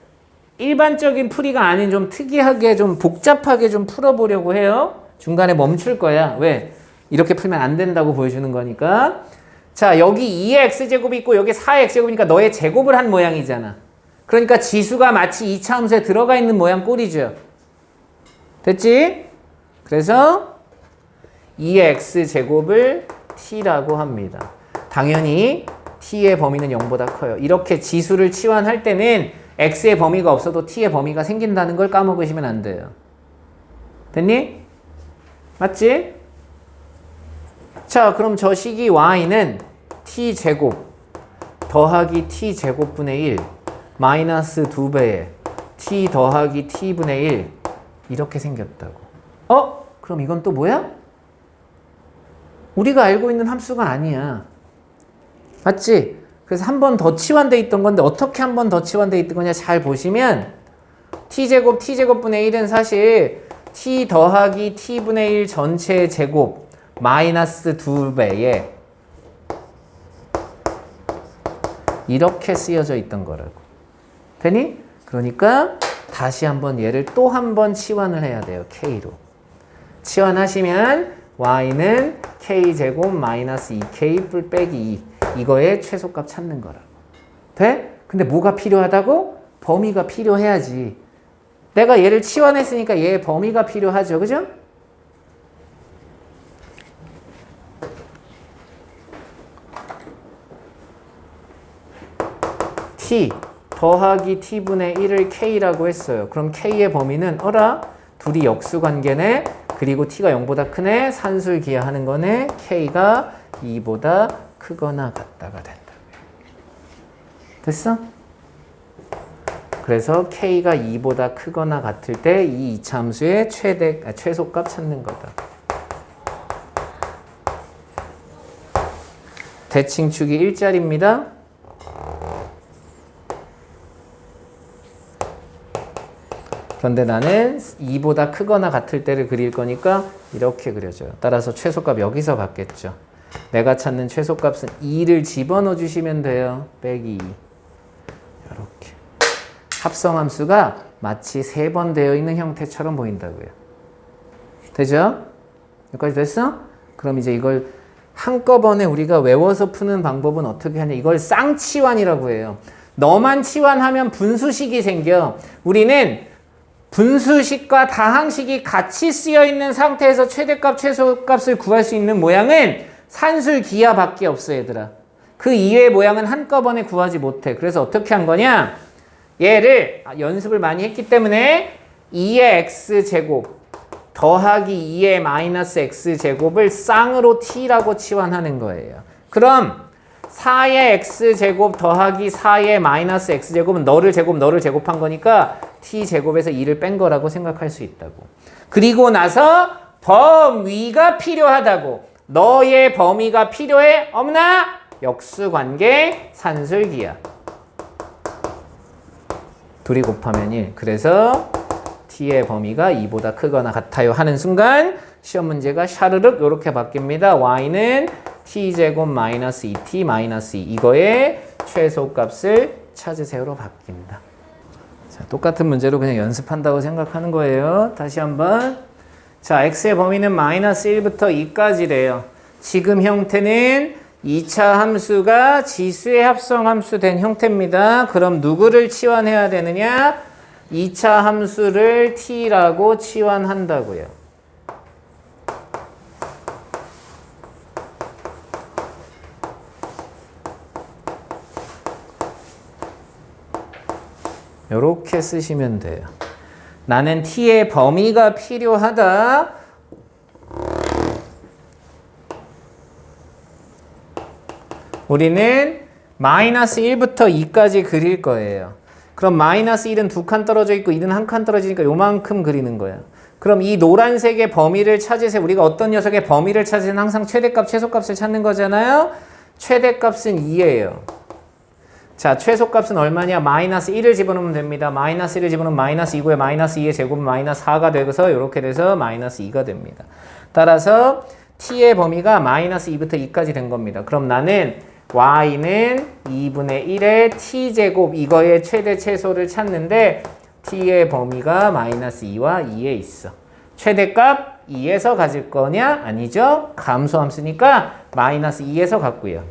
일반적인 풀이가 아닌 좀 특이하게 좀 복잡하게 좀 풀어보려고 해요. 중간에 멈출 거야. 왜? 이렇게 풀면 안 된다고 보여주는 거니까. 자, 여기 2의 x제곱이 있고 여기 4의 x제곱이니까 너의 제곱을 한 모양이잖아. 그러니까 지수가 마치 2차 함수에 들어가 있는 모양 꼴이죠. 됐지? 그래서 2의 x제곱을 t라고 합니다. 당연히 t의 범위는 0보다 커요. 이렇게 지수를 치환할 때는 x의 범위가 없어도 t의 범위가 생긴다는 걸 까먹으시면 안 돼요. 됐니? 맞지? 자, 그럼 저 식이 y는 t제곱 더하기 t제곱분의 1 마이너스 2배에 t 더하기 t분의 1 이렇게 생겼다고. 그럼 이건 또 뭐야? 우리가 알고 있는 함수가 아니야. 맞지? 그래서 한 번 더 치환돼 있던 건데 어떻게 한 번 더 치환돼 있던 거냐 잘 보시면 t제곱 t제곱분의 1은 사실 t 더하기 t분의 1 전체 제곱 마이너스 2배에 이렇게 쓰여져 있던 거라고. 되니? 그러니까 다시 한번 얘를 또 한 번 치환을 해야 돼요. k로. 치환하시면 y는 k제곱 마이너스 2k 뿔 빼기 2 이거의 최소값 찾는 거라고. 돼? 근데 뭐가 필요하다고? 범위가 필요해야지. 내가 얘를 치환했으니까 얘의 범위가 필요하죠. 그죠? t 더하기 t분의 1을 k라고 했어요. 그럼 k의 범위는 둘이 역수관계네. 그리고 t가 0보다 크네. 산술기하하는 거네. k가 2보다 크거나 같다가 된다. 됐어? 그래서 k가 2보다 크거나 같을 때 이 이차함수의 최소값 찾는 거다. 대칭축이 일자리입니다. 그런데 나는 2보다 크거나 같을 때를 그릴 거니까 이렇게 그려져요. 따라서 최소값 여기서 받겠죠. 내가 찾는 최소값은 2를 집어넣어 주시면 돼요. 빼기 2. 합성함수가 마치 3번 되어 있는 형태처럼 보인다고요. 되죠? 여기까지 됐어? 그럼 이제 이걸 한꺼번에 우리가 외워서 푸는 방법은 어떻게 하냐. 이걸 쌍치환이라고 해요. 너만 치환하면 분수식이 생겨. 우리는 분수식과 다항식이 같이 쓰여 있는 상태에서 최대값, 최소값을 구할 수 있는 모양은 산술 기하밖에 없어, 얘들아. 그 이외의 모양은 한꺼번에 구하지 못해. 그래서 어떻게 한 거냐? 얘를 연습을 많이 했기 때문에 2의 x제곱 더하기 2의 마이너스 x제곱을 쌍으로 t라고 치환하는 거예요. 그럼 4의 x제곱 더하기 4의 마이너스 x제곱은 너를 제곱한 거니까 t제곱에서 2를 뺀 거라고 생각할 수 있다고. 그리고 나서 범위가 필요하다고. 너의 범위가 필요해? 없나? 역수관계 산술기하. 둘이 곱하면 1. 그래서 t의 범위가 2보다 크거나 같아요 하는 순간 시험 문제가 샤르륵 이렇게 바뀝니다. y는 t제곱 마이너스 2t 마이너스 2 이거의 최소값을 찾으세요로 바뀐다. 자, 똑같은 문제로 그냥 연습한다고 생각하는 거예요. 다시 한번. 자, x의 범위는 마이너스 1부터 2까지래요. 지금 형태는 2차 함수가 지수의 합성함수 된 형태입니다. 그럼 누구를 치환해야 되느냐? 2차 함수를 t라고 치환한다고요. 이렇게 쓰시면 돼요. 나는 t의 범위가 필요하다. 우리는 마이너스 1부터 2까지 그릴 거예요. 그럼 마이너스 1은 2칸 떨어져 있고 2는 1칸 떨어지니까 요만큼 그리는 거야. 그럼 이 노란색의 범위를 찾으세요. 우리가 어떤 녀석의 범위를 찾으면 항상 최대값, 최소값을 찾는 거잖아요. 최대값은 2예요. 자, 최소값은 얼마냐? 마이너스 1을 집어넣으면 됩니다. 마이너스 1을 집어넣으면 마이너스 2고요. 마이너스 2의 제곱은 마이너스 4가 되어서 이렇게 돼서 마이너스 2가 됩니다. 따라서 t의 범위가 마이너스 2부터 2까지 된 겁니다. 그럼 나는 y는 2분의 1의 t제곱 이거의 최대 최소를 찾는데 t의 범위가 마이너스 2와 2에 있어. 최대값 2에서 가질 거냐? 아니죠. 감소함수니까 마이너스 2에서 갖고요.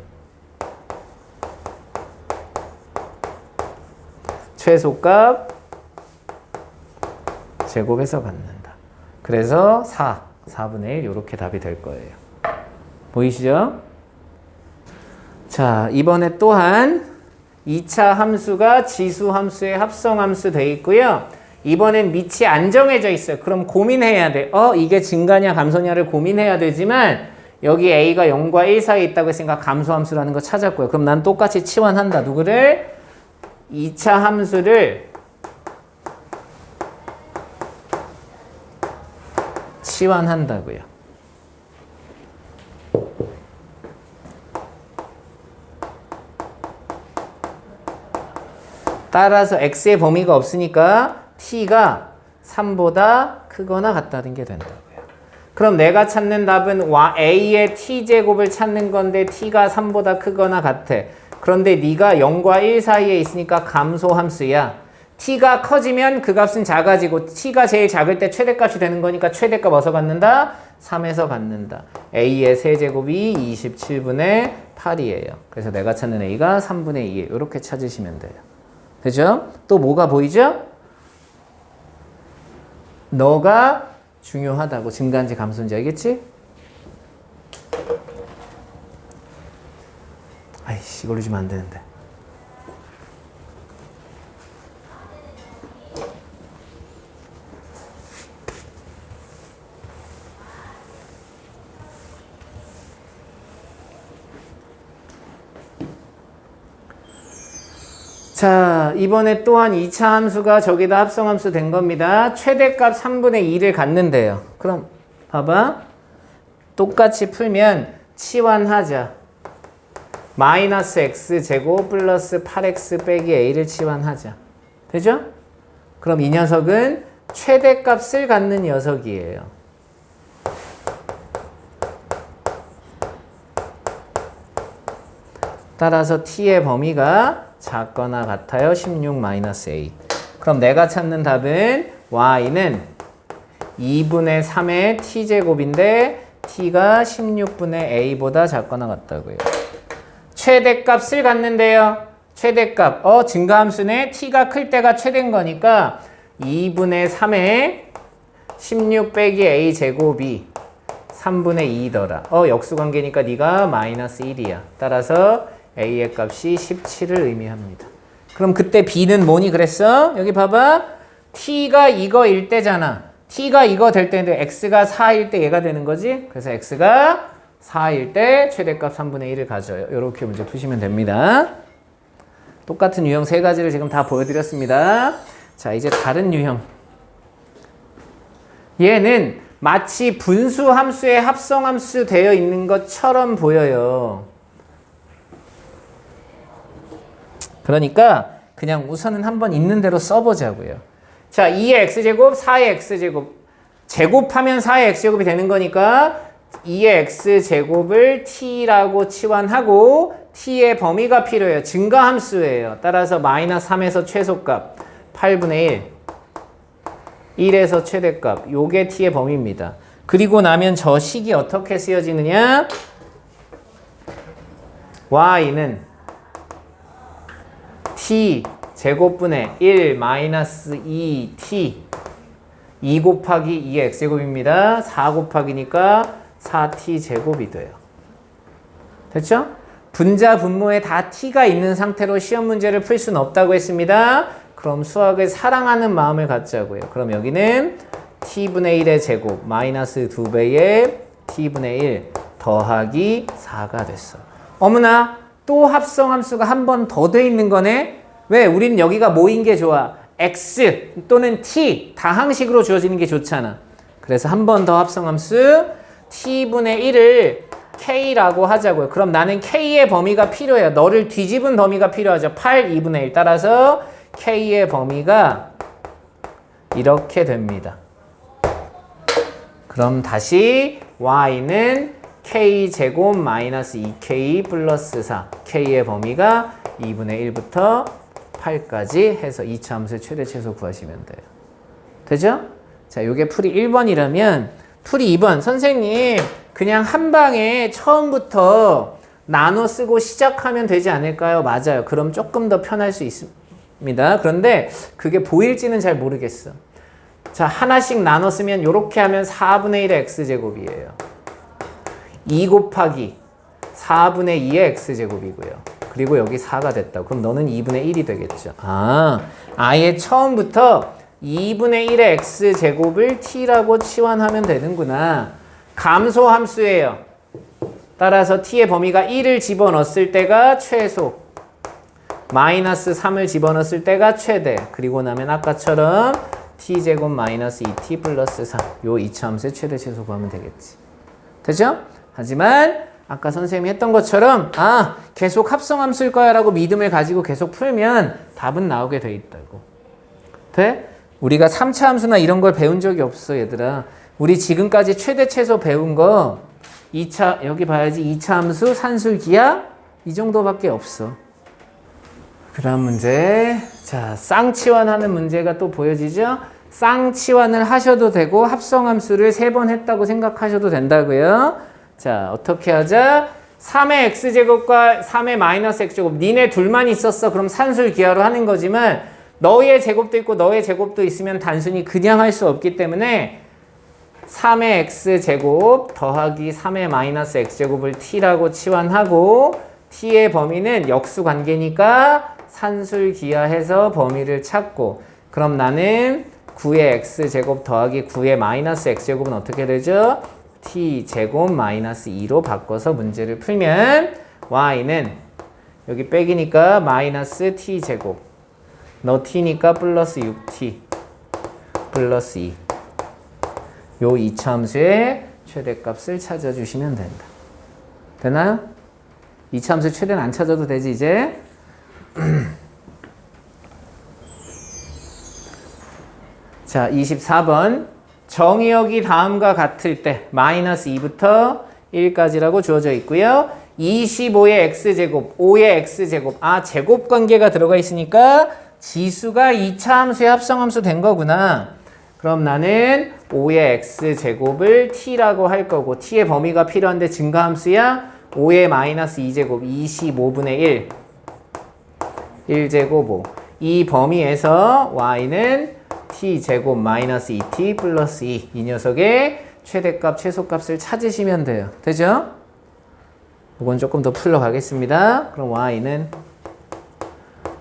최소값 제곱에서 갖는다. 그래서 4분의 1 이렇게 답이 될 거예요. 보이시죠? 자, 이번에 또한 2차 함수가 지수 함수의 합성함수 돼 있고요. 이번엔 밑이 안 정해져 있어요. 그럼 고민해야 돼. 이게 증가냐 감소냐를 고민해야 되지만 여기 a가 0과 1 사이에 있다고 했으니까 감소함수라는 거 찾았고요. 그럼 난 똑같이 치환한다. 누구를? 2차 함수를 치환한다고요. 따라서 x의 범위가 없으니까 t가 3보다 크거나 같다는 게 된다고요. 그럼 내가 찾는 답은 a의 t제곱을 찾는 건데 t가 3보다 크거나 같아. 그런데 네가 0과 1 사이에 있으니까 감소함수야. t가 커지면 그 값은 작아지고 t가 제일 작을 때 최대값이 되는 거니까 최대값 어디서 갖는다? 3에서 갖는다. a의 세제곱이 27분의 8이에요. 그래서 내가 찾는 a가 3분의 2예요. 이렇게 찾으시면 돼요. 그죠? 또 뭐가 보이죠? 너가 중요하다고. 증가인지 감소인지 알겠지? 아이씨, 이걸로 주면 안 되는데. 자, 이번에 또한 2차 함수가 저기다 합성함수 된 겁니다. 최대값 3분의 2를 갖는데요. 그럼 봐봐. 똑같이 풀면 치환하자. 마이너스 x제곱 플러스 8x 빼기 a를 치환하자. 되죠? 그럼 이 녀석은 최대값을 갖는 녀석이에요. 따라서 t의 범위가 작거나 같아요. 16-a. 그럼 내가 찾는 답은 y는 2분의 3의 t제곱인데 t가 16분의 a보다 작거나 같다고요. 최대값을 갖는데요. 최대값. 증가함수네. t가 클 때가 최대인 거니까 2분의 3의 16 빼기 a 제곱이 3분의 2더라. 역수관계니까 네가 마이너스 1이야. 따라서 a의 값이 17을 의미합니다. 그럼 그때 b는 뭐니 그랬어? 여기 봐봐. t가 이거일 때잖아. t가 이거 될 때인데 x가 4일 때 얘가 되는 거지. 그래서 x가 4일 때 최대값 3분의 1을 가져요. 이렇게 문제 푸시면 됩니다. 똑같은 유형 세 가지를 지금 다 보여드렸습니다. 자, 이제 다른 유형. 얘는 마치 분수 함수에 합성함수 되어 있는 것처럼 보여요. 그러니까 그냥 우선은 한번 있는 대로 써보자고요. 자, 2의 x제곱, 4의 x제곱. 제곱하면 4의 x제곱이 되는 거니까 2의 x제곱을 t라고 치환하고 t의 범위가 필요해요. 증가함수예요. 따라서 마이너스 3에서 최소값 8분의 1, 1에서 최대값. 요게 t의 범위입니다. 그리고 나면 저 식이 어떻게 쓰여지느냐? y는 t 제곱분의 1 마이너스 2t 2 곱하기 2의 x제곱입니다. 4 곱하기니까 4t 제곱이 돼요. 됐죠? 분자 분모에 다 t가 있는 상태로 시험 문제를 풀 수는 없다고 했습니다. 그럼 수학을 사랑하는 마음을 갖자고요. 그럼 여기는 t분의 1의 제곱 마이너스 2배의 t분의 1 더하기 4가 됐어. 어머나 또 합성함수가 한 번 더 돼 있는 거네. 왜? 우리는 여기가 뭐인 게 좋아? x 또는 t 다항식으로 주어지는 게 좋잖아. 그래서 한 번 더 합성함수 t분의 1을 k라고 하자고요. 그럼 나는 k의 범위가 필요해요. 너를 뒤집은 범위가 필요하죠. 8, 2분의 1. 따라서 k의 범위가 이렇게 됩니다. 그럼 다시 y는 k제곱 마이너스 2k 플러스 4. k의 범위가 2분의 1부터 8까지 해서 2차 함수의 최대 최소 구하시면 돼요. 되죠? 자, 요게 풀이 1번이라면 풀이 2번. 선생님, 그냥 한 방에 처음부터 나눠 쓰고 시작하면 되지 않을까요? 맞아요. 그럼 조금 더 편할 수 있습니다. 그런데 그게 보일지는 잘 모르겠어. 자, 하나씩 나눠 쓰면 요렇게 하면 4분의 1의 x제곱이에요. 2 곱하기 4분의 2의 x제곱이고요. 그리고 여기 4가 됐다. 그럼 너는 2분의 1이 되겠죠. 아예 처음부터 2분의 1의 x제곱을 t라고 치환하면 되는구나. 감소함수예요. 따라서 t의 범위가 1을 집어넣었을 때가 최소, 마이너스 3을 집어넣었을 때가 최대. 그리고 나면 아까처럼 t제곱 마이너스 2t 플러스 4. 요 2차 함수의 최대 최소 구하면 되겠지. 되죠? 하지만 아까 선생님이 했던 것처럼 계속 합성함수일 거야 라고 믿음을 가지고 계속 풀면 답은 나오게 돼 있다고. 돼? 우리가 3차 함수나 이런 걸 배운 적이 없어 얘들아. 우리 지금까지 최대 최소 배운 거 2차 여기 봐야지. 2차 함수 산술 기하 이 정도밖에 없어. 그 다음 문제. 자, 쌍치환하는 문제가 또 보여지죠. 쌍치환을 하셔도 되고 합성함수를 3번 했다고 생각하셔도 된다고요. 자, 어떻게 하자? 3의 x제곱과 3의 마이너스 x제곱 니네 둘만 있었어. 그럼 산술 기하로 하는 거지만 너의 제곱도 있고 너의 제곱도 있으면 단순히 그냥 할 수 없기 때문에 3의 x제곱 더하기 3의 마이너스 x제곱을 t라고 치환하고 t의 범위는 역수관계니까 산술 기하해서 범위를 찾고 그럼 나는 9의 x제곱 더하기 9의 마이너스 x제곱은 어떻게 되죠? t제곱 마이너스 2로 바꿔서 문제를 풀면 y는 여기 빼기니까 마이너스 t제곱 너 t니까 플러스 6t 플러스 2 요 2차 함수의 최대값을 찾아주시면 된다. 되나요? 2차 함수의 최대는 안 찾아도 되지 이제? 자, 24번 정의역이 다음과 같을 때 마이너스 2부터 1까지라고 주어져 있고요. 25의 x제곱, 5의 x제곱 제곱 관계가 들어가 있으니까 지수가 2차 함수의 합성함수 된 거구나. 그럼 나는 5의 x제곱을 t라고 할 거고 t의 범위가 필요한데 증가함수야. 5의 마이너스 2제곱 25분의 1제곱 5. 이 범위에서 y는 t제곱 마이너스 2t 플러스 2. 이 녀석의 최대값, 최소값을 찾으시면 돼요. 되죠? 이건 조금 더 풀러가겠습니다. 그럼 y는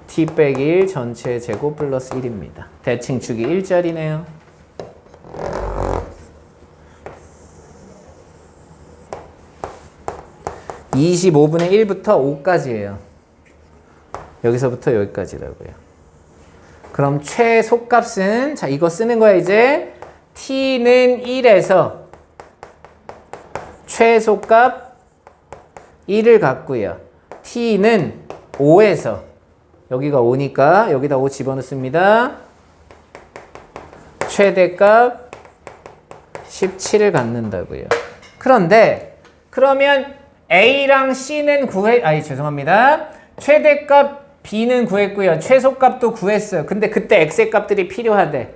t 빼기 1 전체 제곱 플러스 1입니다. 대칭축이 1짜리네요. (25분의 1부터 5까지예요) 여기서부터 여기까지라고요. 그럼 최소값은, 자, 이거 쓰는 거야 이제. t는 1에서 최소값 1을 갖고요. t는 5에서, 여기가 5니까 여기다 5 집어넣습니다. 최대값 17을 갖는다고요. 그런데 그러면 A랑 C는 죄송합니다. 최대값 B는 구했고요. 최소값도 구했어요. 근데 그때 X의 값들이 필요하대.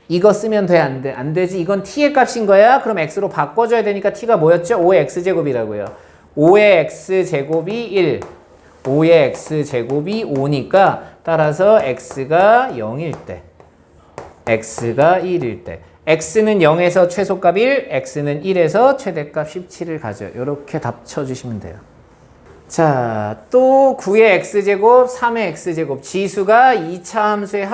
이거 쓰면 돼, 안 돼? 안 되지. 이건 T의 값인 거야. 그럼 X로 바꿔줘야 되니까 T가 뭐였죠? 5의 X제곱이라고요. 5의 X제곱이 1. 5의 X제곱이 5니까 따라서 X가 0일 때, X가 1일 때, X는 0에서 최소값 1, X는 1에서 최대값 17을 가져요. 이렇게 답 쳐주시면 돼요. 자, 또 9의 X제곱, 3의 X제곱, 지수가 2차 함수에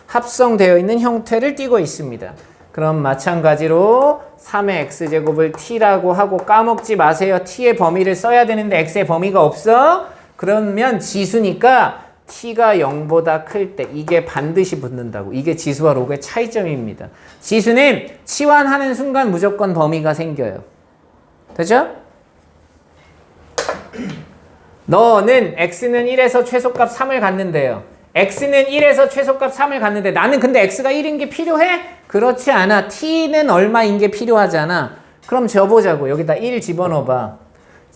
합성되어 있는 형태를 띠고 있습니다. 그럼 마찬가지로 3의 X제곱을 T라고 하고, 까먹지 마세요. T의 범위를 써야 되는데 X의 범위가 없어? 그러면 지수니까 T가 0보다 클 때 이게 반드시 붙는다고. 이게 지수와 로그의 차이점입니다. 지수는 치환하는 순간 무조건 범위가 생겨요. 되죠? 너는 X는 1에서 최소값 3을 갖는데요. X는 1에서 최소값 3을 갖는데 나는 근데 X가 1인 게 필요해? 그렇지 않아. T는 얼마인 게 필요하잖아. 그럼 재보자고. 여기다 1 집어넣어봐.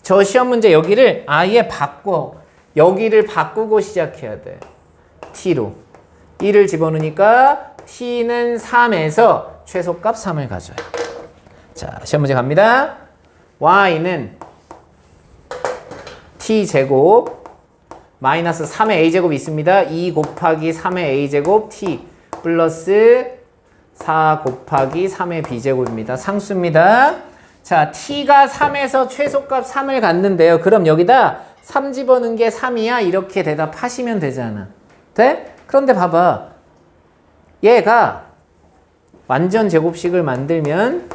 저 시험 문제 여기를 아예 바꿔. 여기를 바꾸고 시작해야 돼. T로. 1을 집어넣으니까 T는 3에서 최소값 3을 가져요. 자, 시험 문제 갑니다. Y는 T제곱 마이너스 3의 A제곱이 있습니다. 2 곱하기 3의 A제곱 T 플러스 4 곱하기 3의 B제곱입니다. 상수입니다. 자, T가 3에서 최소값 3을 갖는데요. 그럼 여기다 3 집어넣은 게 3이야? 이렇게 대답하시면 되잖아. 돼? 그런데 봐봐. 얘가 완전 제곱식을 만들면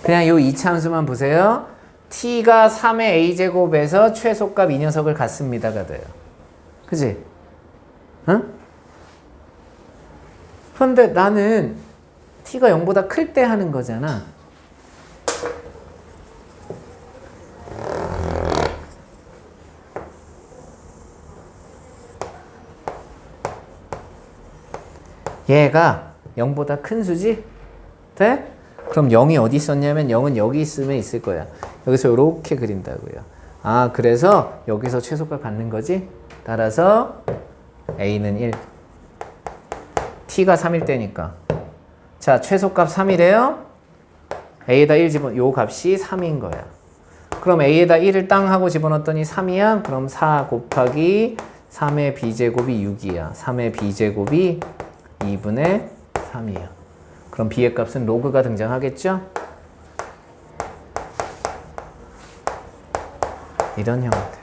그냥 요 2차 함수만 보세요. T가 3의 A제곱에서 최소값 이 녀석을 갖습니다가 돼요. 그치? 응? 그런데 나는 T가 0보다 클 때 하는 거잖아. 얘가 0보다 큰 수지? 돼? 그럼 0이 어디 있었냐면 0은 여기 있으면 있을 거야. 여기서 이렇게 그린다고요. 아, 그래서 여기서 최소값 갖는 거지? 따라서 A는 1. T가 3일 때니까. 자, 최소값 3이래요. A에다 1 집어넣어. 요 값이 3인 거야. 그럼 A에다 1을 땅 하고 집어넣었더니 3이야. 그럼 4 곱하기 3의 B제곱이 6이야. 3의 B제곱이 2분의 3이야. 그럼 B의 값은 로그가 등장하겠죠? 이런 형태.